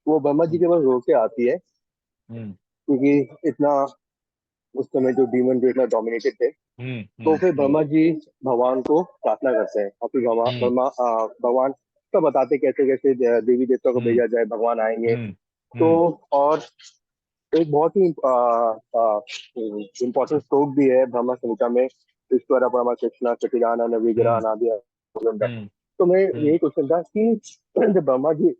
वो ब्रह्मा जी हम्म। के पास रोज से आती है, हम्म। क्योंकि इतना उस समय जो डीमन जो इतना डोमिनेटेड थे, हम्म। तो हम्म। फिर हम्म। ब्रह्मा जी भगवान को प्रार्थना करते हैं और फिर हम्म। भगवान तो बताते कैसे कैसे देवी देवता को हम्म। भेजा जाए, भगवान आएंगे। हम्म। तो हम्म। और एक बहुत ही इम्पोर्टेंट श्लोक भी है ब्रह्मा संहिता में, ईश्वर परमा कृष्णा सचिदानंद विग्रह हम्म। अनादि अनंत। हम्म। तो मैं हम्म। यही क्वेश्चन था कि जब ब्रह्मा जी ये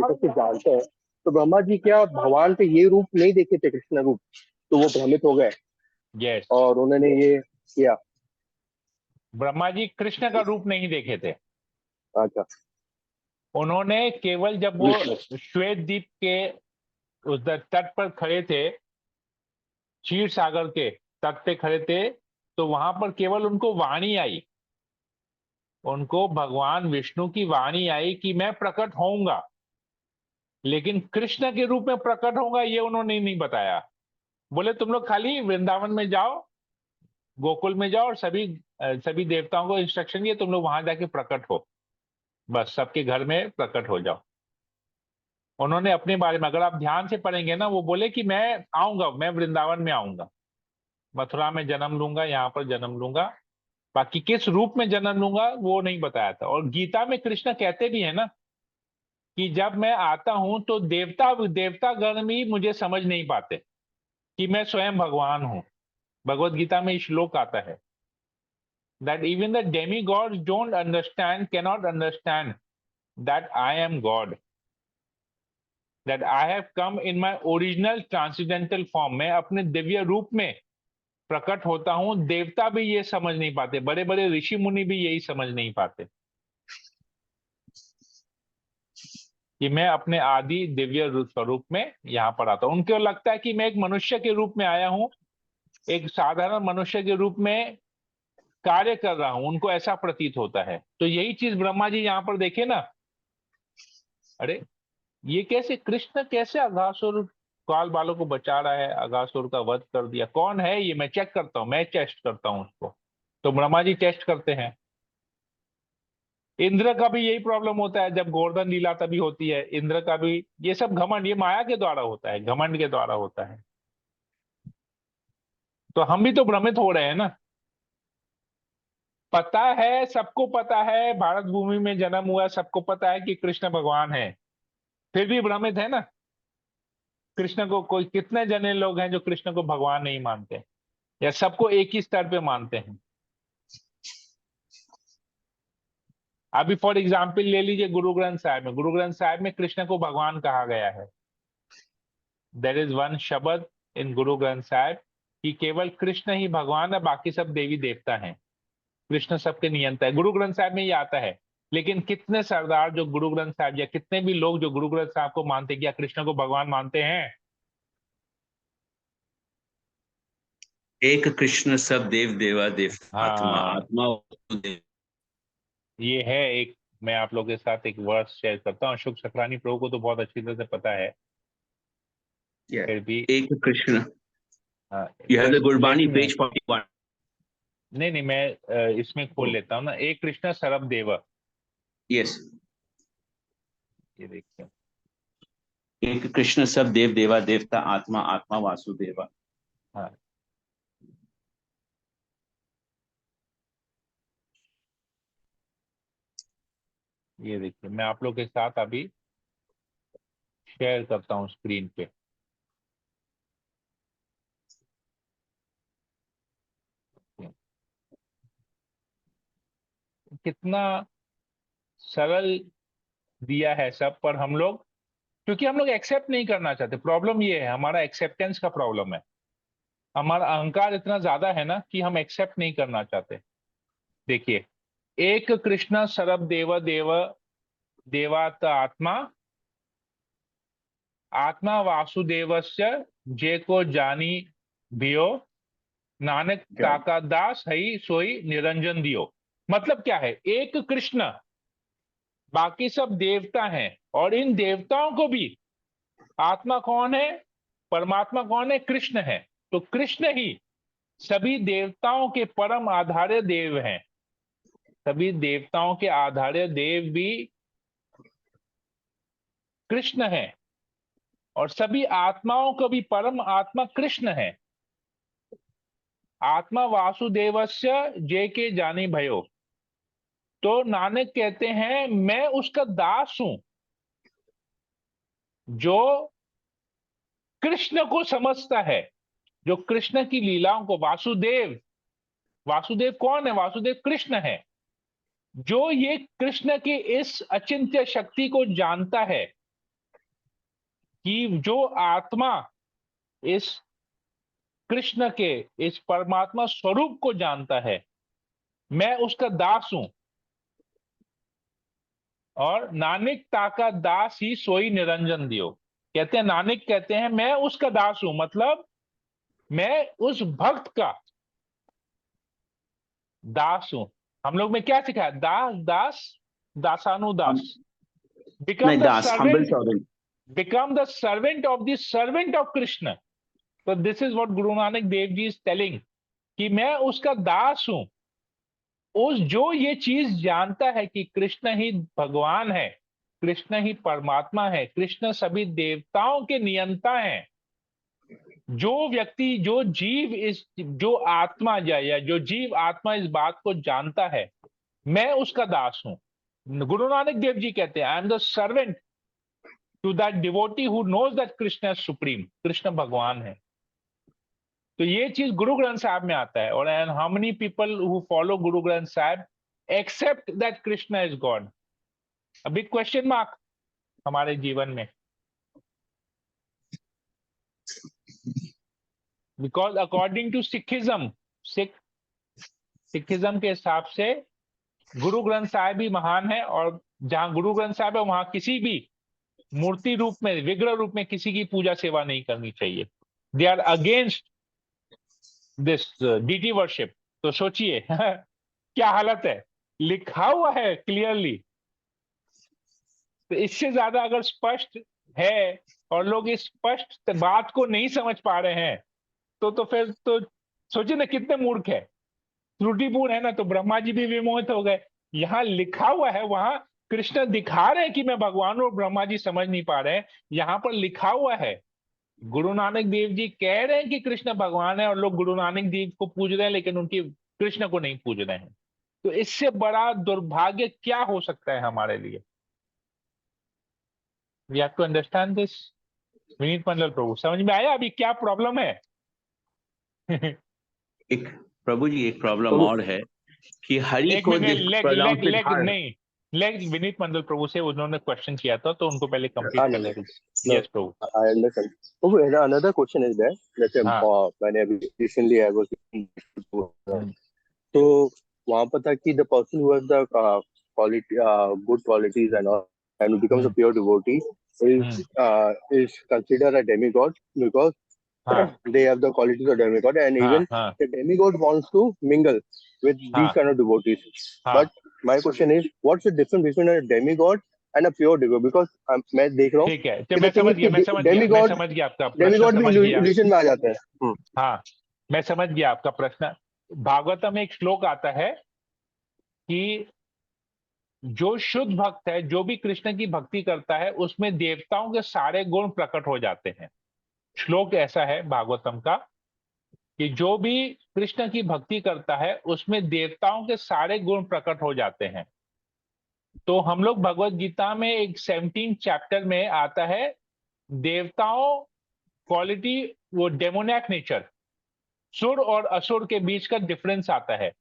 सब कुछ जानते हैं, तो ब्रह्मा जी क्या भगवान पे ये रूप नहीं देखे थे, कृष्ण रूप, तो वो भ्रमित हो गए यस, और उन्होंने ये किया? ब्रह्मा जी कृष्ण का रूप नहीं देखे थे। अच्छा। उन्होंने केवल जब वो विष्णु। श्वेत द्वीप के उधर तट पर खड़े थे, क्षीर सागर के तट पे खड़े थे, तो वहां पर केवल उनको वाणी आई, उनको भगवान विष्णु की वाणी आई कि मैं प्रकट होऊंगा, लेकिन कृष्ण के रूप में प्रकट होऊंगा ये उन्होंने नहीं बताया। बोले तुम लोग खाली वृंदावन में जाओ, गोकुल में जाओ और सभी देवताओं को इंस्ट्रक्शन दिए तुम लोग वहां जाके प्रकट हो, बस सबके घर में प्रकट हो जाओ। उन्होंने अपने बारे में, अगर आप ध्यान से पढ़ेंगे ना, वो बोले कि मैं आऊंगा, मैं वृंदावन में आऊंगा, मथुरा में जन्म लूंगा, यहाँ पर जन्म लूंगा। बाकी किस रूप में जन्म लूंगा वो नहीं बताया था। और गीता में कृष्ण कहते भी है ना कि जब मैं आता हूं तो देवतागण भी मुझे समझ नहीं पाते कि मैं स्वयं भगवान हूं। भगवत गीता में श्लोक आता है that even the demigods don't understand, cannot understand that I am God, that I have come in my original transcendental form। मैं अपने दिव्य रूप में प्रकट होता हूं। देवता भी ये समझ नहीं पाते, बड़े बड़े ऋषि मुनि भी यही समझ नहीं पाते कि मैं अपने आदि दिव्य स्वरूप में यहां पर आता हूं। उनको लगता है कि मैं एक मनुष्य के रूप में आया हूं, एक साधारण मनुष्य के रूप में कार्य कर रहा हूं, उनको ऐसा प्रतीत होता है। तो यही चीज ब्रह्मा जी यहां पर देखे ना, अरे ये कैसे कृष्ण कैसे अघासुर काल बालों को बचा रहा है, अघासुर का वध कर दिया, कौन है ये, मैं चेक करता हूं, मैं टेस्ट करता हूं उसको। तो ब्रह्मा जी टेस्ट करते हैं। इंद्र का भी यही प्रॉब्लम होता है, जब गोवर्धन लीला तभी होती है। इंद्र का भी ये सब घमंड, ये माया के द्वारा होता है, घमंड के द्वारा होता है। तो हम भी तो भ्रमित हो रहे हैं ना। पता है, सबको पता है, भारत भूमि में जन्म हुआ, सबको पता है कि कृष्ण भगवान है, फिर भी भ्रमित है ना। कृष्ण को कोई कितने जने लोग हैं जो कृष्ण को भगवान नहीं मानते, या सबको एक ही स्तर पे मानते हैं। अभी फॉर एग्जाम्पल ले लीजिए गुरु ग्रंथ साहिब में, गुरु ग्रंथ साहिब में कृष्ण को भगवान कहा गया है। देयर इज वन शब्द इन गुरु ग्रंथ साहिब कि केवल कृष्ण ही भगवान है, बाकी सब देवी देवता हैं। कृष्ण सबके नियंता है, गुरु ग्रंथ साहिब में ये आता है। लेकिन कितने सरदार जो गुरु ग्रंथ साहिब, या कितने भी लोग जो गुरु ग्रंथ साहिब को मानते हैं, क्या कृष्ण को भगवान मानते हैं? एक कृष्ण सब देव देवा देव आत्मा हाँ, आत्मा वासुदेव। ये है एक। मैं आप लोगों के साथ एक वर्स शेयर करता हूँ, अशोक चक्रानी प्रभु को तो बहुत अच्छी तरह से पता है, फिर भी। एक कृष्ण। हाँ, you have the just let Gurbani me, page 41। नहीं नहीं, मैं इसमें खोल लेता हूँ ना, एक कृष्ण सरब देव। यस, ये देखिए, एक कृष्ण सब देव देवा देवता आत्मा आत्मा वासुदेवा। हाँ ये देखिए, मैं आप लोग के साथ अभी शेयर करता हूँ स्क्रीन पे। कितना सरल दिया है सब, पर हम लोग, क्योंकि हम लोग एक्सेप्ट नहीं करना चाहते। प्रॉब्लम ये है, हमारा एक्सेप्टेंस का प्रॉब्लम है। हमारा अहंकार इतना ज्यादा है ना कि हम एक्सेप्ट नहीं करना चाहते। देखिए, एक कृष्ण सरब देव देव देवात आत्मा आत्मा वासुदेवस्य जे को जानी भियो, नानक ताका दास हई सोई निरंजन दियो। मतलब क्या है? एक कृष्ण, बाकी सब देवता हैं, और इन देवताओं को भी आत्मा कौन है, परमात्मा कौन है? कृष्ण है। तो कृष्ण ही सभी देवताओं के परम आधार्य देव हैं। सभी देवताओं के आधार्य देव भी कृष्ण है, और सभी आत्माओं का भी परम आत्मा कृष्ण है। आत्मा वासुदेवस्य जे के जानी भयो। तो नानक कहते हैं मैं उसका दास हूं जो कृष्ण को समझता है, जो कृष्ण की लीलाओं को, वासुदेव, वासुदेव कौन है? वासुदेव कृष्ण है, जो ये कृष्ण की इस अचिंत्य शक्ति को जानता है कि जो आत्मा इस कृष्ण के इस परमात्मा स्वरूप को जानता है, मैं उसका दास हूं। और नानक ताका दास ही सोई निरंजन दियो। कहते हैं, नानक कहते हैं मैं उसका दास हूं, मतलब मैं उस भक्त का दास हूं। हम लोग में क्या सिखाया? दास दास दासानुदास। बिकम नहीं, the Das humble servant, servant. become the servant of the servant of Krishna. So this is what Guru Nanak Dev Ji is telling. कि मैं उसका दास हूं। उस जो ये चीज जानता है कि कृष्ण ही भगवान है, कृष्ण ही परमात्मा है, कृष्ण सभी देवताओं के नियंता हैं, जो व्यक्ति, जो जीव इस, जो आत्मा या जो जीव आत्मा इस बात को जानता है, मैं उसका दास हूं। गुरु नानक देव जी कहते हैं, I am the servant to that devotee who knows that Krishna is supreme, Krishna भगवान है। तो ये चीज गुरु ग्रंथ साहब में आता है। और and how many people who follow Guru Granth Sahib except that Krishna is God? A big question mark हमारे जीवन में, because according to Sikhism, Sikhism के हिसाब से गुरु ग्रंथ साहिब भी महान है, और जहां गुरु ग्रंथ साहिब है वहां किसी भी मूर्ति रूप में, विग्रह रूप में किसी की पूजा सेवा नहीं करनी चाहिए। They are against this deity worship. तो सोचिए क्या हालत है, लिखा हुआ है क्लियरली। तो इससे ज्यादा अगर स्पष्ट है और लोग इस स्पष्ट बात को नहीं समझ पा रहे हैं, तो फिर तो सोचिए ना कितने मूर्ख है, त्रुटिपूर्ण है ना। तो ब्रह्मा जी भी विमोहित हो गए। यहां लिखा हुआ है, वहां कृष्ण दिखा रहे हैं कि मैं भगवान हूं और ब्रह्मा जी समझ नहीं पा रहे हैं। यहां पर लिखा हुआ है, गुरु नानक देव जी कह रहे हैं कि कृष्ण भगवान है, और लोग गुरु नानक देव को पूज रहे हैं लेकिन उनकी कृष्ण को नहीं पूज रहे हैं। तो इससे बड़ा दुर्भाग्य क्या हो सकता है हमारे लिए? We have to understand this. Vineet Mandal Prabhu, समझ में आया अभी क्या प्रॉब्लम है? एक प्रभु जी, एक प्रॉब्लम प्रभु और है कि हरि एक को मिनट, लेग प्रणाम लेग से लेग ध्यान। नहीं, लेग विनीत मंडल प्रभु से उन्होंने क्वेश्चन किया था, तो उनको पहले कंप्लीट हाँ कर नहीं लेते। no, yes Prabhu. I understand. Prabhu another question is there. जैसे हाँ। मैंने अभी recently I was हम्म, तो वहां पर था कि the person who has the quality good qualities and all and who becomes a hmm, pure devotee hmm, is considered a demigod because हाँ they have the qualities of demigod and हाँ even हाँ the demigod wants to mingle with these हाँ kind of devotees. हाँ। But my question is, what's the difference between a demigod and a pure devotee? Because मैं देख रहा हूँ ठीक है, तो कि मैं the thing समझ is गया, मैं कि समझ गया, मैं demigod समझ गया आपका प्रश्न, demigod भी समझ गया। illusion में आ जाते हैं. हाँ, मैं समझ गया आपका प्रश्न। भागवतम में एक श्लोक आता है कि जो शुद्ध भक्त है, जो भी कृष्ण की भक्ति करता है, उसमें देवताओं के सारे गुण प्रकट हो जाते हैं। श्लोक ऐसा है भागवतम का कि जो भी कृष्ण की भक्ति करता है उसमें देवताओं के सारे गुण प्रकट हो जाते हैं। तो हम लोग भगवत गीता में एक 17 चैप्टर में आता है देवताओं क्वालिटी, वो डेमोनियक नेचर, सुर और असुर के बीच का डिफरेंस आता है,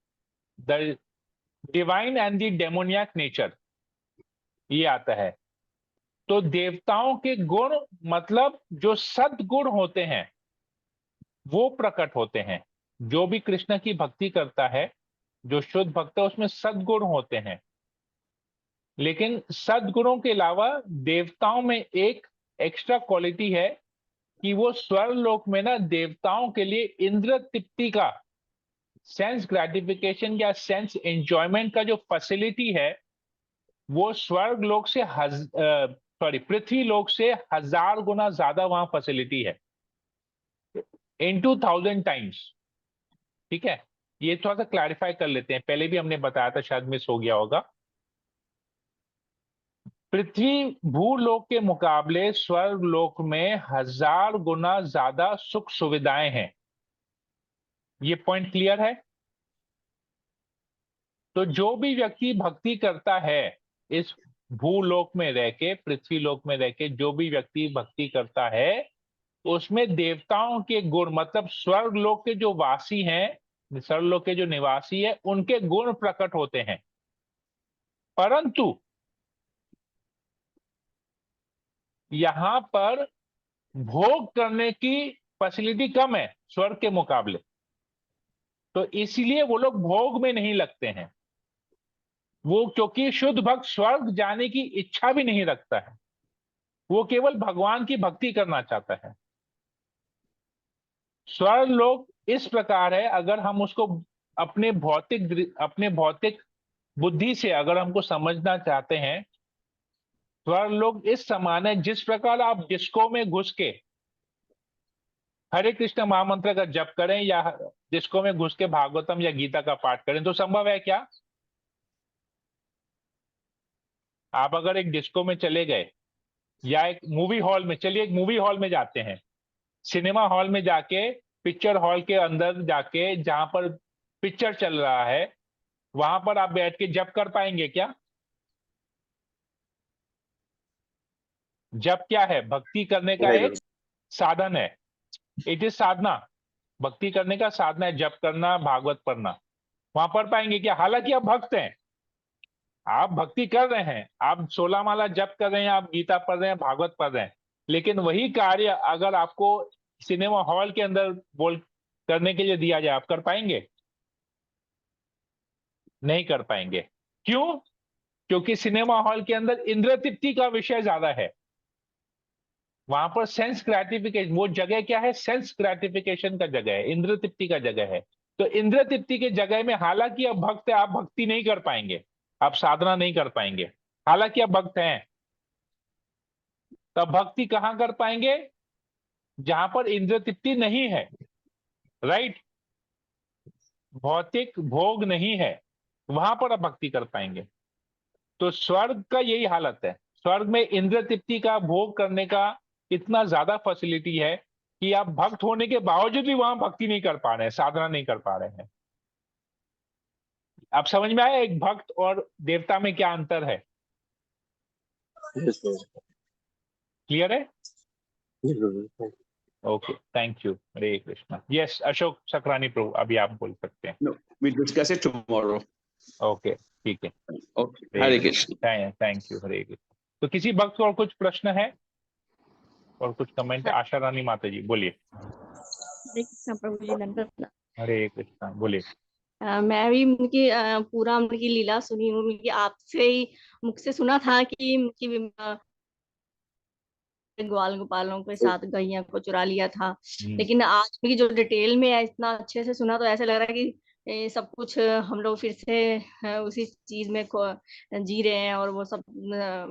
the divine and the demoniac nature, ये आता है। तो देवताओं के गुण मतलब जो सद्गुण होते हैं वो प्रकट होते हैं। जो भी कृष्ण की भक्ति करता है, जो शुद्ध भक्त है, उसमें सद्गुण होते हैं। लेकिन सद्गुणों के अलावा देवताओं में एक एक्स्ट्रा क्वालिटी है कि वो स्वर्ग लोक में ना देवताओं के लिए इंद्र तृप्ति का, सेंस ग्रेटिफिकेशन या सेंस एंजॉयमेंट का जो फैसिलिटी है, वो स्वर्ग लोक से पृथ्वी लोक से 1000 गुना ज्यादा वहां फैसिलिटी है, इनटू 1000 टाइम्स। ठीक है, ये थोड़ा सा क्लैरिफाई कर लेते हैं, पहले भी हमने बताया था, शायद मिस हो गया होगा। पृथ्वी भूलोक के मुकाबले स्वर्ग लोक में 1000 गुना ज्यादा सुख सुविधाएं हैं। ये पॉइंट क्लियर है? तो जो भी व्यक्ति भक्ति करता है इस भूलोक में रह के, पृथ्वी लोक में रह के, जो भी व्यक्ति भक्ति करता है उसमें देवताओं के गुण मतलब स्वर्ग लोक के जो वासी हैं, स्वर्ग लोक के जो निवासी है, उनके गुण प्रकट होते हैं। परंतु यहां पर भोग करने की फैसिलिटी कम है स्वर्ग के मुकाबले, तो इसलिए वो लोग भोग में नहीं लगते हैं। वो क्योंकि शुद्ध भक्त स्वर्ग जाने की इच्छा भी नहीं रखता है, वो केवल भगवान की भक्ति करना चाहता है। स्वर्ग लोक इस प्रकार है, अगर हम उसको अपने भौतिक बुद्धि से अगर हमको समझना चाहते हैं, स्वर्ग लोक इस समान है जिस प्रकार आप डिस्को में घुस के हरे कृष्ण महामंत्र का जप करें या डिस्को में घुस के भागवतम या गीता का पाठ करें, तो संभव है क्या? आप अगर एक डिस्को में चले गए या एक मूवी हॉल में, चलिए एक मूवी हॉल में जाते हैं, सिनेमा हॉल में जाके, पिक्चर हॉल के अंदर जाके जहां पर पिक्चर चल रहा है, वहां पर आप बैठ के जप कर पाएंगे क्या? जप क्या है? भक्ति करने का नहीं एक नहीं। साधन है। इट इज साधना। भक्ति करने का साधना है, जप करना, भागवत पढ़ना। वहां पढ़ पाएंगे क्या? हालांकि आप भक्त हैं, आप भक्ति कर रहे हैं, आप 16 माला जप कर रहे हैं, आप गीता पढ़ रहे हैं, भागवत पढ़ रहे हैं, लेकिन वही कार्य अगर आपको सिनेमा हॉल के अंदर बोल करने के लिए दिया जाए, आप कर पाएंगे? नहीं कर पाएंगे। क्यों? क्योंकि सिनेमा हॉल के अंदर इंद्र तृप्ति का विषय ज्यादा है। वहां पर सेंस ग्रेटिफिकेशन, वो जगह क्या है? सेंस ग्रेटिफिकेशन का जगह है, इंद्र तृप्ति का जगह है। तो इंद्र तृप्ति के जगह में हालांकि आप भक्त है, आप भक्ति नहीं कर पाएंगे, आप साधना नहीं कर पाएंगे। हालांकि आप भक्त हैं, तब भक्ति कहां कर पाएंगे? जहां पर इंद्र तृप्ति नहीं है, राइट, भौतिक भोग नहीं है, वहां पर आप भक्ति कर पाएंगे। तो स्वर्ग का यही हालत है। स्वर्ग में इंद्र तृप्ति का भोग करने का इतना ज्यादा फैसिलिटी है कि आप भक्त होने के बावजूद भी वहां भक्ति नहीं कर पा रहे हैं, साधना नहीं कर पा रहे हैं। आप समझ में आया एक भक्त और देवता में क्या अंतर है? Yes, Lord. क्लियर है? Yes, Lord. Okay, thank you. Hare Krishna. Yes, Ashok Sakrani Prabhu, अभी आप बोल सकते हैं। No, we'll discuss it tomorrow. Okay, ठीक है। Okay. Hare Krishna. Thank you. Hare Krishna. तो किसी भक्त को और कुछ प्रश्न है और कुछ कमेंट? आशा रानी माता जी बोलिए। हरे कृष्ण प्रभु जी, दंडवत। हरे कृष्णा, बोलिए। मैं भी उनकी पूरा उनकी लीला सुनी, उनकी आपसे ही मुख से सुना था कि उनकी ग्वाल गोपालों के साथ गैया को चुरा लिया था। लेकिन आज की जो डिटेल में है, इतना अच्छे से सुना, तो ऐसा लग रहा है कि सब कुछ हम लोग फिर से उसी चीज में जी रहे हैं और वो सब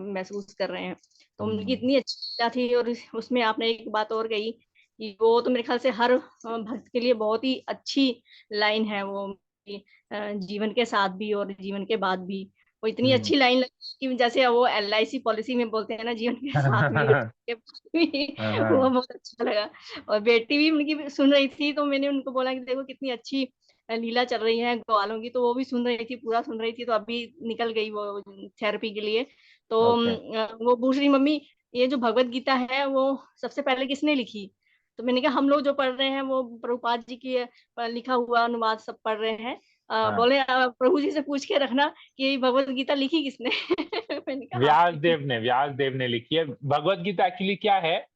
महसूस कर रहे हैं। तो उनकी इतनी अच्छी लीला थी। और उसमें आपने एक बात और कही कि वो तो मेरे ख्याल से हर भक्त के लिए बहुत ही अच्छी लाइन है वो, जीवन के साथ भी और जीवन के बाद भी। वो इतनी अच्छी लाइन लगी कि जैसे वो LIC पॉलिसी में बोलते हैं ना, जीवन के साथ में वो बहुत अच्छा लगा। और बेटी भी उनकी सुन रही थी, तो मैंने उनको बोला कि देखो कितनी अच्छी लीला चल रही है ग्वालों की, तो वो भी सुन रही थी, पूरा सुन रही थी। तो अभी निकल गई वो थेरेपी के लिए। तो वो पूछ रही, मम्मी ये जो भगवत गीता है वो सबसे पहले किसने लिखी? तो मैंने कहा हम लोग जो पढ़ रहे हैं वो प्रभुपाद जी की लिखा हुआ अनुवाद सब पढ़ रहे हैं। बोले प्रभु जी से पूछ के रखना कि भगवत गीता लिखी किसने? मैंने कहा व्यास देव ने लिखी है। भगवत गीता एक्चुअली क्या है?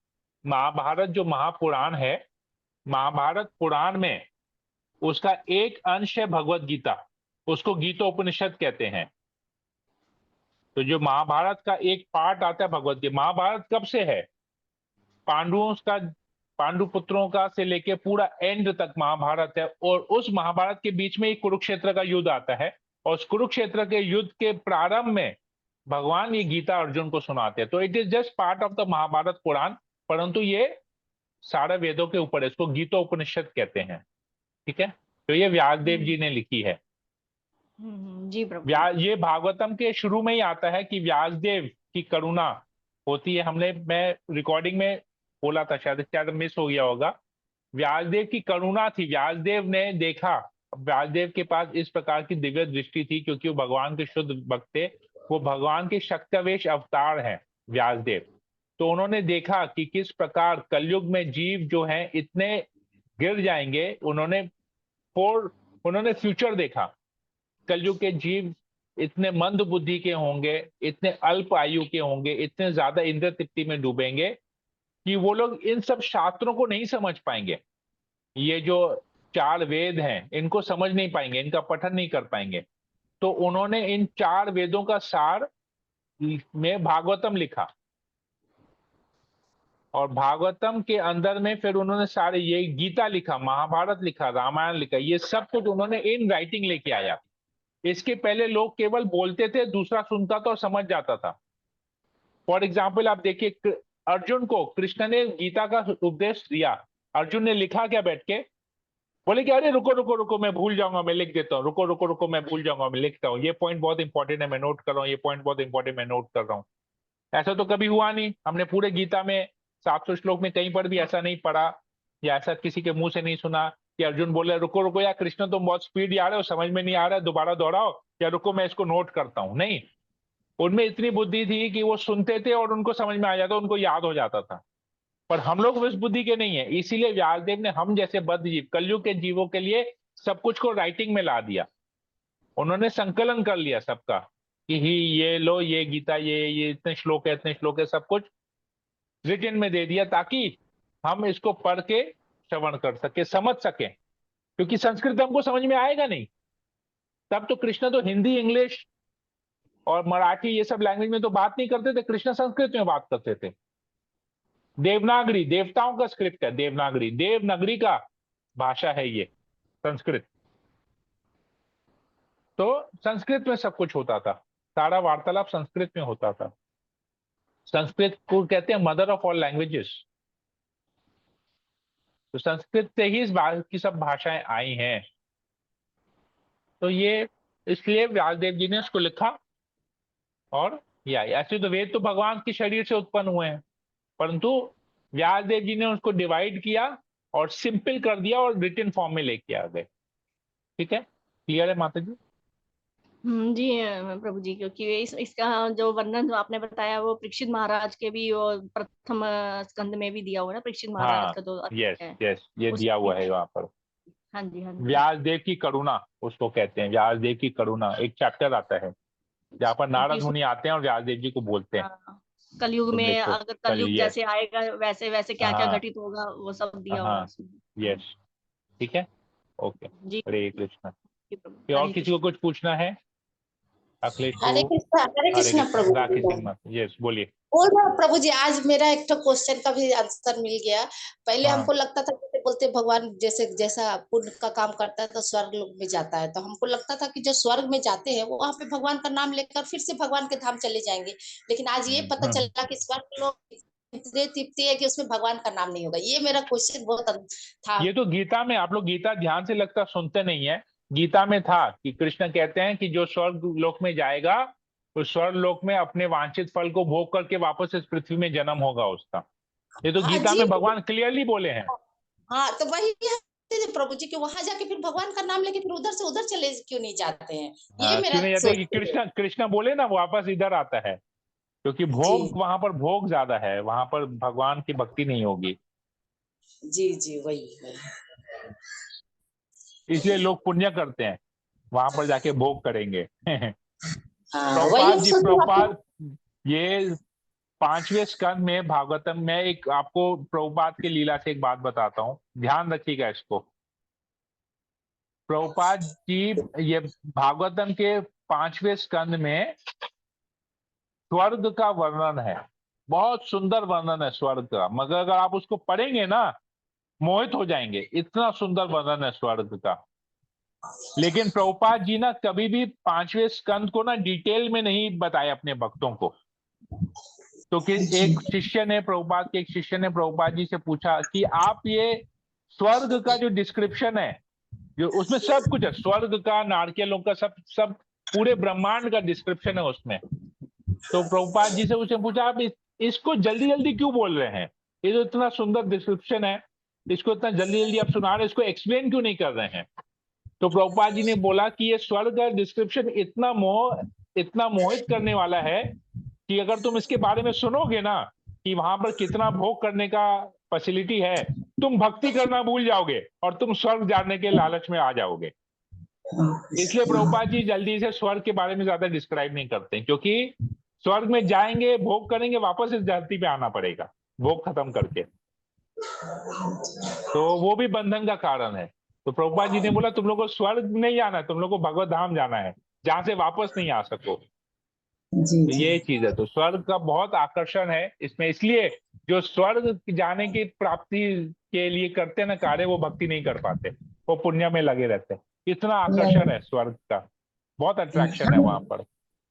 महाभारत जो महापुराण है, महाभारत पुराण में उसका एक अंश है भगवत गीता, उसको गीतोपनिषद कहते हैं। तो जो महाभारत का एक पार्ट आता है भगवत गीता। महाभारत कब से है? पांडवों का, पांडु पुत्रों का से लेके पूरा एंड तक महाभारत है। और उस महाभारत के बीच में एक कुरुक्षेत्र का युद्ध आता है, और उस कुरुक्षेत्र के युद्ध के प्रारंभ में भगवान ये गीता अर्जुन को सुनाते हैं। तो it is just part of the Mahabharata Purana, परंतु ये सारे वेदों के ऊपर है, इसको गीतोपनिषद कहते हैं। ठीक है, तो ये व्यासदेव जी ने लिखी है। जी प्रभु। ये भागवतम के शुरू में ही आता है कि व्यासदेव की करुणा होती है। मैं रिकॉर्डिंग में बोला था, शायद मिस हो गया होगा। व्यासदेव की करुणा थी, व्यासदेव ने देखा, व्यासदेव के पास इस प्रकार की दिव्य दृष्टि थी क्योंकि वो भगवान के शुद्ध भक्त थे, वो भगवान के शक्तिवेश अवतार हैं व्यासदेव। तो उन्होंने देखा कि किस प्रकार कलयुग में जीव जो हैं इतने गिर जाएंगे। उन्होंने फ्यूचर देखा, कलयुग के जीव इतने मंद बुद्धि के होंगे, इतने अल्प आयु के होंगे, इतने ज्यादा इंद्र तृप्ति में डूबेंगे कि वो लोग इन सब शास्त्रों को नहीं समझ पाएंगे। ये जो 4 वेद हैं इनको समझ नहीं पाएंगे, इनका पठन नहीं कर पाएंगे। तो उन्होंने इन 4 वेदों का सार में भागवतम लिखा, और भागवतम के अंदर में फिर उन्होंने सारे ये गीता लिखा, महाभारत लिखा, रामायण लिखा, ये सब कुछ उन्होंने इन राइटिंग लेके आया। इसके पहले लोग केवल बोलते थे, दूसरा सुनता था और समझ जाता था। फॉर एग्जाम्पल आप देखिए, अर्जुन को कृष्ण ने गीता का उपदेश दिया, अर्जुन ने लिखा क्या बैठ के? बोले कि अरे रुको रुको रुको, मैं भूल जाऊंगा, मैं लिख देता हूँ, रुको रुको रुको, मैं भूल जाऊंगा, मैं लिखता हूँ, ये पॉइंट बहुत इंपॉर्टेंट है, मैं नोट कर रहा हूँ, ये पॉइंट बहुत इंपॉर्टेंट, मैं नोट कर रहा हूँ। ऐसा तो कभी हुआ नहीं, हमने पूरे गीता में 700 श्लोक में कहीं पर भी ऐसा नहीं पढ़ा या ऐसा किसी के मुंह से नहीं सुना कि अर्जुन बोले रुको रुको यार कृष्ण, तुम बहुत स्पीड जा रहे हो, समझ में नहीं आ रहा है, दोबारा दोहराओ, या रुको मैं इसको नोट करता हूँ। नहीं, उनमें इतनी बुद्धि थी कि वो सुनते थे और उनको समझ में आ जाता, उनको याद हो जाता था। पर हम लोग उस बुद्धि के नहीं है, इसीलिए व्यासदेव ने हम जैसे बद्ध जीव, कलयुग के जीवों के लिए सब कुछ को राइटिंग में ला दिया। उन्होंने संकलन कर लिया सबका कि ही ये लो, ये गीता, ये इतने श्लोक है, इतने श्लोक है, सब कुछ रिटन में दे दिया ताकि हम इसको पढ़ के श्रवण कर सके, समझ सके, क्योंकि संस्कृत हमको समझ में आएगा नहीं। तब तो कृष्ण तो हिंदी, इंग्लिश और मराठी ये सब लैंग्वेज में तो बात नहीं करते थे, कृष्ण संस्कृत में बात करते थे। देवनागरी देवताओं का स्क्रिप्ट है, देवनागरी देवनागरी का भाषा है ये संस्कृत। तो संस्कृत में सब कुछ होता था, सारा वार्तालाप संस्कृत में होता था। संस्कृत को कहते हैं मदर ऑफ ऑल लैंग्वेजेस। तो संस्कृत से ही इस की सब भाषाएं आई हैं। तो ये इसलिए व्यासदेव जी ने इसको लिखा। और या ऐसे तो वेद तो भगवान के शरीर से उत्पन्न हुए हैं, परंतु व्यासदेव जी ने उसको डिवाइड किया और सिंपल कर दिया और रिटन फॉर्म में लेके आ गए। ठीक है, क्लियर है माता जी? जी प्रभु जी, क्योंकि इसका जो वर्णन जो आपने बताया वो परीक्षित महाराज के भी वो प्रथम स्कंद में भी दिया हुआ है ना, परीक्षित महाराज हाँ, का जो यस है यस, ये दिया हुआ है वहां पर। हाँ जी हाँ जी। व्यासदेव की करुणा उसको कहते हैं, व्यासदेव की करुणा एक चैप्टर आता है जहाँ पर नारद मुनि आते हैं और व्यासदेव जी को बोलते हैं कलयुग तुम में लिखो अगर कल। कलयुग यस, जैसे आएगा वैसे वैसे क्या क्या हाँ घटित होगा वो सब दिया हुआ है हाँ, उसमें। यस, ठीक है, ओके। जी हरे कृष्ण। जी प्रभु, फिर और हरे किसी को कृष्ण। कुछ पूछना है? अखिलेश हरे प्रभु। कृष्णा, हरे हरे कृष्णा कृष्ण, प्रभु राखी जी। सिंह मत, यस बोलिए। बोल रहा प्रभु जी, आज मेरा एक तो क्वेश्चन का भी आंसर मिल गया। पहले हाँ हमको लगता था जैसे बोलते भगवान जैसे जैसा पुण्य का काम करता है तो स्वर्ग लोक में जाता है, तो हमको लगता था कि जो स्वर्ग में जाते हैं वो वहां पे भगवान का नाम लेकर फिर से भगवान के धाम चले जाएंगे। लेकिन आज ये पता चला कि स्वर्ग लोक इतने तृप्ति है कि उसमें भगवान का नाम नहीं होगा। ये मेरा क्वेश्चन बहुत था। ये तो गीता में, आप लोग गीता ध्यान से लगता सुनते नहीं है, गीता में था कि कृष्ण कहते हैं कि जो स्वर्ग लोक में जाएगा उस स्वर्ग लोक में अपने वांछित फल को भोग करके वापस इस पृथ्वी में जन्म होगा उसका। ये तो हाँ गीता जी, में भगवान क्लियरली बोले हैं। हाँ तो वही है प्रभु जी कि वहां जाके फिर भगवान का नाम लेके फिर उधर से उधर चले क्यों नहीं जाते हैं, ये मेरा क्यों नहीं जाते? सोच कि है। कृष्ण कृष्ण बोले ना वापस इधर आता है, क्योंकि जी भोग वहां पर भोग ज्यादा है, वहां पर भगवान की भक्ति नहीं होगी, जी जी, वही है। इसलिए लोग पुण्य करते हैं, वहां पर जाके भोग करेंगे। हाँ वही प्रभुपाद हम जी, सोचते हैं। प्रभुपाद ये 5वें स्कंद में भागवतम में एक आपको प्रभुपाद की लीला से एक बात बताता हूँ, ध्यान रखिएगा इसको। प्रभुपाद जी ये भागवतम के 5वें स्कंद में स्वर्ग का वर्णन है, बहुत सुंदर वर्णन है स्वर्ग का, मगर अगर आप उसको पढ़ेंगे ना मोहित हो जाएंगे, इतना सुंदर वर्णन है स्वर्ग का। लेकिन प्रभुपाद जी ना कभी भी 5वें स्कंद को ना डिटेल में नहीं बताए अपने भक्तों को। तो कि जी एक शिष्य ने प्रभुपाद के एक शिष्य ने प्रभुपाद जी से पूछा कि आप ये स्वर्ग का जो डिस्क्रिप्शन है, जो उसमें सब कुछ है, स्वर्ग का, नारकेलों का, सब सब पूरे ब्रह्मांड का डिस्क्रिप्शन है उसमें। तो प्रभुपाद जी से उसने पूछा आप इसको जल्दी जल्दी क्यों बोल रहे हैं, ये जो इतना सुंदर डिस्क्रिप्शन है इसको इतना जल्दी जल्दी आप सुना रहे, इसको एक्सप्लेन क्यों नहीं कर रहे हैं? तो प्रभुपाद जी ने बोला कि ये स्वर्ग का डिस्क्रिप्शन इतना मोहित करने वाला है कि अगर तुम इसके बारे में सुनोगे ना कि वहां पर कितना भोग करने का फैसिलिटी है, तुम भक्ति करना भूल जाओगे और तुम स्वर्ग जाने के लालच में आ जाओगे। इसलिए प्रभुपाद जी जल्दी से स्वर्ग के बारे में ज्यादा डिस्क्राइब नहीं करते, क्योंकि स्वर्ग में जाएंगे, भोग करेंगे, वापस इस धरती पे आना पड़ेगा भोग खत्म करके, तो वो भी बंधन का कारण है। तो प्रभुपाद जी ने बोला तुम लोग को स्वर्ग नहीं जाना है, तुम लोग को भगवत धाम जाना है जहां से वापस नहीं आ सको। जी तो जी ये चीज है, तो स्वर्ग का बहुत आकर्षण है इसमें, इसलिए जो स्वर्ग जाने की प्राप्ति के लिए करते हैं ना कार्य, वो भक्ति नहीं कर पाते, वो पुण्य में लगे रहते हैं। इतना आकर्षण है स्वर्ग का, बहुत अट्रैक्शन है वहां पर।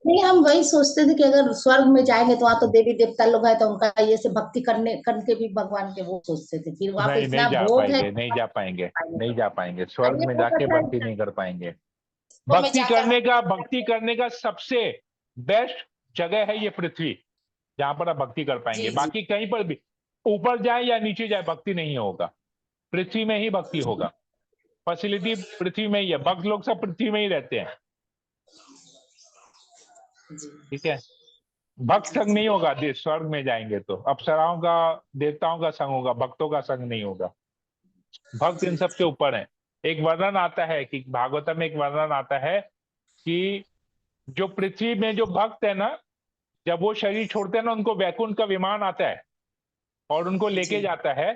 नहीं, हम वही सोचते थे कि अगर स्वर्ग में जाएंगे तो वहाँ तो देवी देवता लोग हैं, तो उनका ये से भक्ति करने करके भी भगवान के वो सोचते थे, फिर वहाँ पे नहीं, नहीं इतना जा भोग है। पाएंगे, नहीं जा पाएंगे, नहीं जा पाएंगे, स्वर्ग ये में भोग जाके अच्छा भक्ति नहीं कर पाएंगे। है, में जाकर भक्ति करने का सबसे बेस्ट जगह है ये पृथ्वी, जहां पर आप भक्ति कर पाएंगे। जी जी बाकी कहीं पर भी ऊपर जाए या नीचे जाए भक्ति नहीं होगा, पृथ्वी में ही भक्ति होगा। फैसिलिटी पृथ्वी में ही है, भक्त लोग सब पृथ्वी में ही रहते हैं, जी ठीक है। भक्त जी संग जी नहीं होगा, स्वर्ग में जाएंगे तो अप्सराओं का, देवताओं का संग होगा, भक्तों का संग नहीं होगा। भक्त इन जी सबसे ऊपर है। एक वर्णन आता है कि भागवतम में एक वर्णन आता है कि जो पृथ्वी में जो भक्त है ना, जब वो शरीर छोड़ते हैं ना, उनको वैकुंठ का विमान आता है और उनको लेके जी जाता है।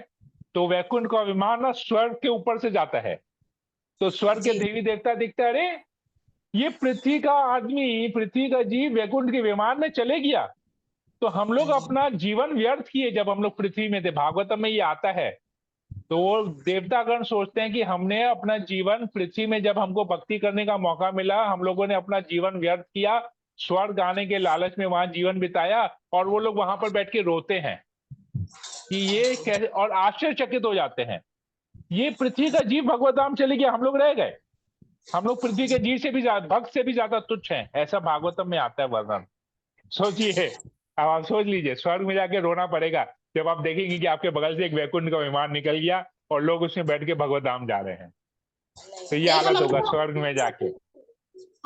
तो वैकुंठ का विमान ना स्वर्ग के ऊपर से जाता है। तो स्वर्ग के जी देवी देवता दिखता है, अरे ये पृथ्वी का आदमी, पृथ्वी का जीव वैकुंठ के विमान में चले गया, तो हम लोग अपना जीवन व्यर्थ किए जब हम लोग पृथ्वी में थे। भागवतम में ये आता है। तो वो देवतागण सोचते हैं कि हमने अपना जीवन पृथ्वी में, जब हमको भक्ति करने का मौका मिला, हम लोगों ने अपना जीवन व्यर्थ किया, स्वर्ग आने के लालच में वहां जीवन बिताया, और वो लोग वहां पर बैठ के रोते हैं कि ये कैसे, और आश्चर्यचकित हो जाते हैं, ये पृथ्वी का जीव भगवत धाम चले गया, हम लोग रह गए, हम लोग पृथ्वी के जीव से भी ज्यादा, भक्त से भी ज्यादा तुच्छ हैं। ऐसा भागवतम में आता है वर्णन। सोचिए, अब आप सोच लीजिए, स्वर्ग में जाके रोना पड़ेगा जब आप देखेंगे कि आपके बगल से एक वैकुंठ का विमान निकल गया और लोग उसमें बैठ के भगवत धाम जा रहे हैं। तो ये नहीं, हालत होगा स्वर्ग में जाके।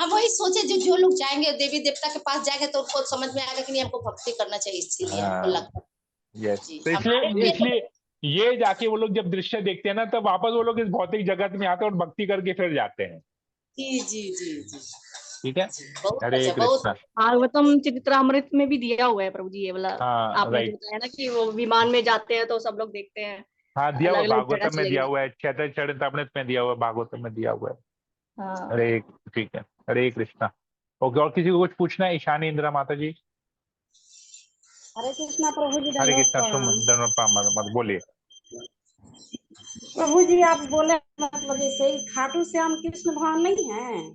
हम वही सोचे जो लोग जाएंगे देवी देवता के पास जाएंगे तो उनको समझ में आएगा कि नहीं, हमको भक्ति करना चाहिए, इसीलिए हमको हाँ, लगता यस। जी तो हमारे इसलिए लिए तो इसलिए ये जाके वो लोग जब दृश्य देखते हैं ना, तब वापस वो लोग इस भौतिक जगत में आते हैं और भक्ति करके फिर जाते हैं। जी जी जी जी ठीक है। जी बहुत हरे अच्छा, बहुत कृष्णा। भागवतम चरितमृत में भी दिया हुआ है प्रभु जी ये वाला। हाँ, आपने जो राइट। बताया ना कि वो विमान में जाते हैं तो सब लोग देखते हैं, हाँ, दिया हुआ अलग अलग जगह भागवतम में चले दिया गए। हुआ है, चैतन्य चरितमृत में दिया हुआ है, भागवतम में दिया हुआ है। हाँ। हरे, ठीक है। हरे कृष्णा। ओके, और किसी को कुछ पूछना है? ईशानी इंदिरा माता जी। हरे कृष्णा प्रभु जी, हरे दंडवत कृष्णा। सुम प्रणाम। धर्म मत बोलिए। प्रभु जी आप बोले मतलब जैसे ही खाटू श्याम कृष्ण भगवान नहीं है?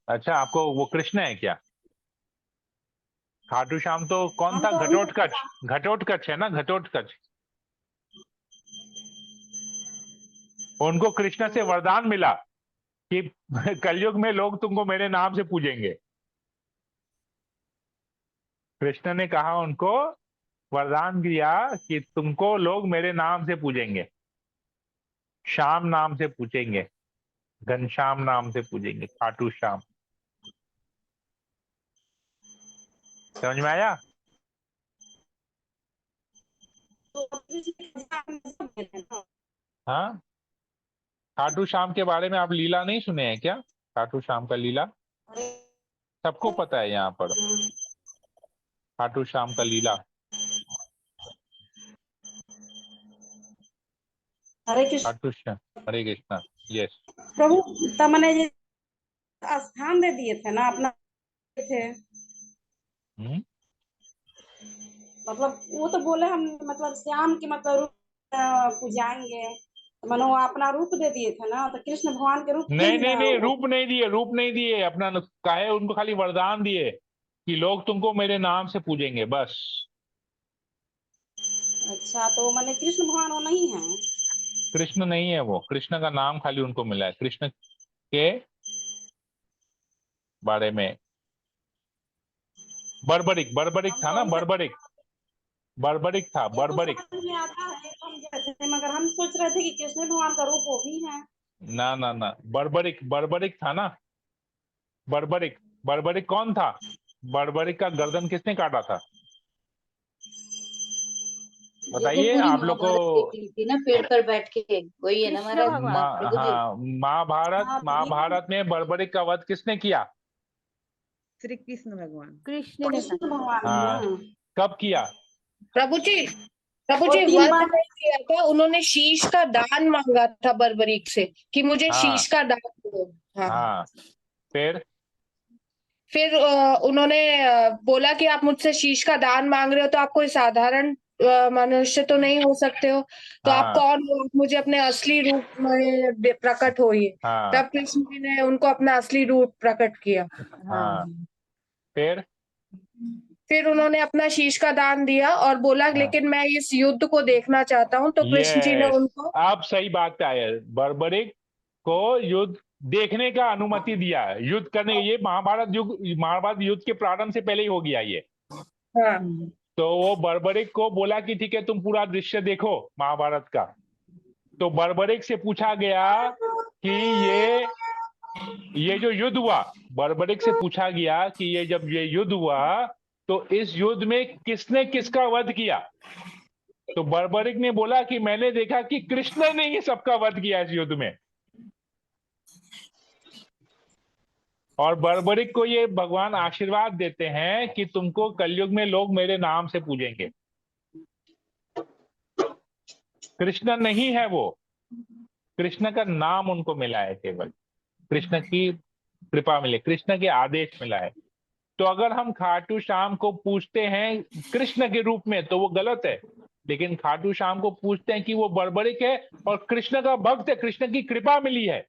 अच्छा, आपको वो कृष्ण है क्या? खाटू श्याम तो कौन हम था? तो अभी घटोत्कच। घटोत्कच है ना, घटोत्कच। उनको कृष्ण से वरदान मिला कि कलयुग में लोग तुमको मेरे नाम से पूजेंगे। कृष्ण ने कहा उनको, वरदान दिया कि तुमको लोग मेरे नाम से पूजेंगे, श्याम नाम से पूजेंगे, घनश्याम नाम से पूजेंगे, खाटू श्याम। समझ में आया? हाँ, खाटू श्याम के बारे में आप लीला नहीं सुने हैं क्या? खाटू श्याम का लीला सबको पता है यहाँ पर। खाटू श्याम का लीला। हरे कृष्ण खाटू श्याम। हरे कृष्णा। यस। प्रभु, तमने जी स्थान दे दिए थे ना अपना थे, मतलब वो तो बोले हम मतलब श्याम की मतलब रूप पूजाएंगे, तो मनो अपना रूप दे दिए थे ना, तो कृष्ण भगवान के रूप नहीं, थोड़ी नहीं, ना नहीं, वो। रूप नहीं दिए, रूप नहीं दिए। अपना काहे, उनको खाली वरदान दिए कि लोग तुमको मेरे नाम से पूजेंगे, बस। अच्छा, तो मैंने कृष्ण भगवान वो नहीं है? कृष्ण नहीं है वो, कृष्ण का नाम खाली उनको मिला है। कृष्ण के बारे में बर्बरिक, बर्बरिक हम था तो ना, हमसे बर्बरिक। बर्बरिक था, ये तो बर्बरिक। समझ में आता है हम जैसे, मगर हम सोच रहे थे कि कृष्ण भगवान का रूप वो भी है। ना, ना, ना, बर्बरिक, बर्बरिक था ना। बर्बरिक। बर्बरिक कौन था? बर्बरिक का गर्दन किसने काटा था? जो वो बताइए पूरी आप लोग को। महाभारत देख ली थी ना पेड़ पर बैठ के, वही है ना कृष्ण महाराज भगवान। प्रभु जी? हाँ, महाभारत, हाँ, तो ये महाभारत में बर्बरिक का वध किसने किया? श्री कृष्ण भगवान। कृष्ण ने कृष्ण कहा। भगवान हाँ, है। कब किया? प्रभु जी, प्रभु वो जी 3 वध बार नहीं किया था, उन्होंने शीश का दान मांगा था बर्बरीक से कि मुझे हाँ, शीश का दान दो। हाँ, हाँ। फिर फिर उन्होंने बोला कि आप मुझसे शीश का दान मांग रहे हो, तो आप कोई साधारण मनुष्य तो नहीं हो सकते हो, तो आप हाँ, कौन हो? आप मुझे अपने असली रूप में प्रकट होइए। हाँ, तब कृष्ण जी ने उनको अपना असली रूप प्रकट किया। हाँ, हाँ। फिर उन्होंने अपना शीश का दान दिया और बोला लेकिन मैं इस युद्ध को देखना चाहता हूँ। तो कृष्ण जी ने Yes, उनको आप सही बात पे आए। बर्बरिक को युद्ध देखने का अनुमति दिया है, युद्ध करने। ये महाभारत युद्ध के प्रारंभ से पहले ही हो गया ये। हाँ तो वो बर्बरिक को बोला कि ठीक है तुम पूरा दृश्य देखो महाभारत का। तो बर्बरिक से पूछा गया कि ये जो युद्ध हुआ, बर्बरिक से पूछा गया कि जब ये युद्ध हुआ तो इस युद्ध में किसने किसका वध किया। तो बर्बरिक ने बोला कि मैंने देखा कि कृष्ण ने ही सबका वध किया इस युद्ध में। और बर्बरिक को ये भगवान आशीर्वाद देते हैं कि तुमको कलयुग में लोग मेरे नाम से पूजेंगे। कृष्ण नहीं है वो, कृष्ण का नाम उनको मिला है, केवल कृष्ण की कृपा मिले, कृष्ण के आदेश मिला है। तो अगर हम खाटू श्याम को पूछते हैं कृष्ण के रूप में तो वो गलत है, लेकिन खाटू श्याम को पूछते हैं कि वो बर्बरिक है और कृष्ण का भक्त है, कृष्ण की कृपा मिली है।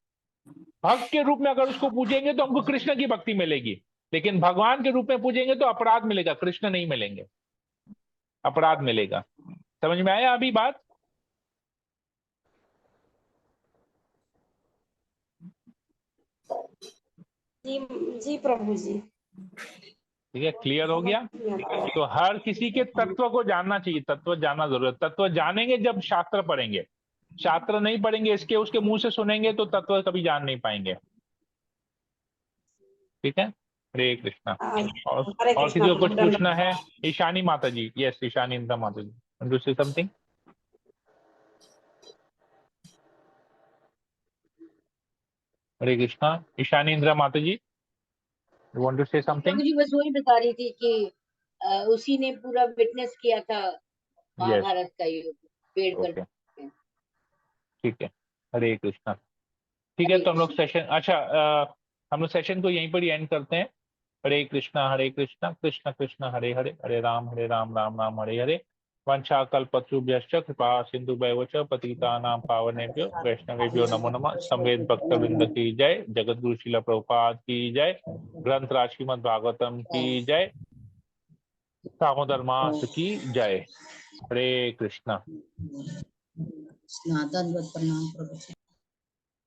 भक्त के रूप में अगर उसको पूजेंगे तो हमको कृष्ण की भक्ति मिलेगी, लेकिन भगवान के रूप में पूजेंगे तो अपराध मिलेगा, कृष्ण नहीं मिलेंगे, अपराध मिलेगा। समझ में आया अभी बात? जी जी प्रभु जी। ठीक है, क्लियर हो गया? तो हर किसी के तत्व को जानना चाहिए, तत्व जानना जरूरत। तत्व जानेंगे जब शास्त्र पढ़ेंगे, शास्त्र नहीं पढ़ेंगे, इसके उसके मुंह से सुनेंगे तो तत्व कभी जान नहीं पाएंगे। ठीक है, हरे कृष्णा। हरे और कृष्णा किसी को कुछ प्रभु। पूछना है? ईशानी माता जी, यस ईशानी इंद्रा माता जी, want to say something? हरे कृष्णा, ईशानी इंद्रा माता जी, you want to say something? प्रभु जी बस वही बता रही थी कि उसी ने पूरा विटनेस किया था यस, महाभारत का युद्ध पेड़ पर। ओके, ठीक है, हरे कृष्णा। ठीक है, हरे तो हम लोग कृष्णा। सेशन, अच्छा हम लोग सेशन को यहीं पर ही एंड करते हैं। हरे कृष्णा कृष्ण कृष्ण हरे हरे, हरे राम राम राम हरे हरे। वंशा कल्पतरुभ्यश्च कृपा सिंधुभ्यैव च पतितानां पावनेभ्यो वैष्णवेभ्यो नमो नमः। संवेद भक्त वृंद की जय, जगत गुरु श्रील प्रभुपाद की जय, ग्रंथ राज श्रीमद् भागवतम की जय, दामोदर मास की जय। हरे कृष्णा। स्नातन प्रणाम प्रभु।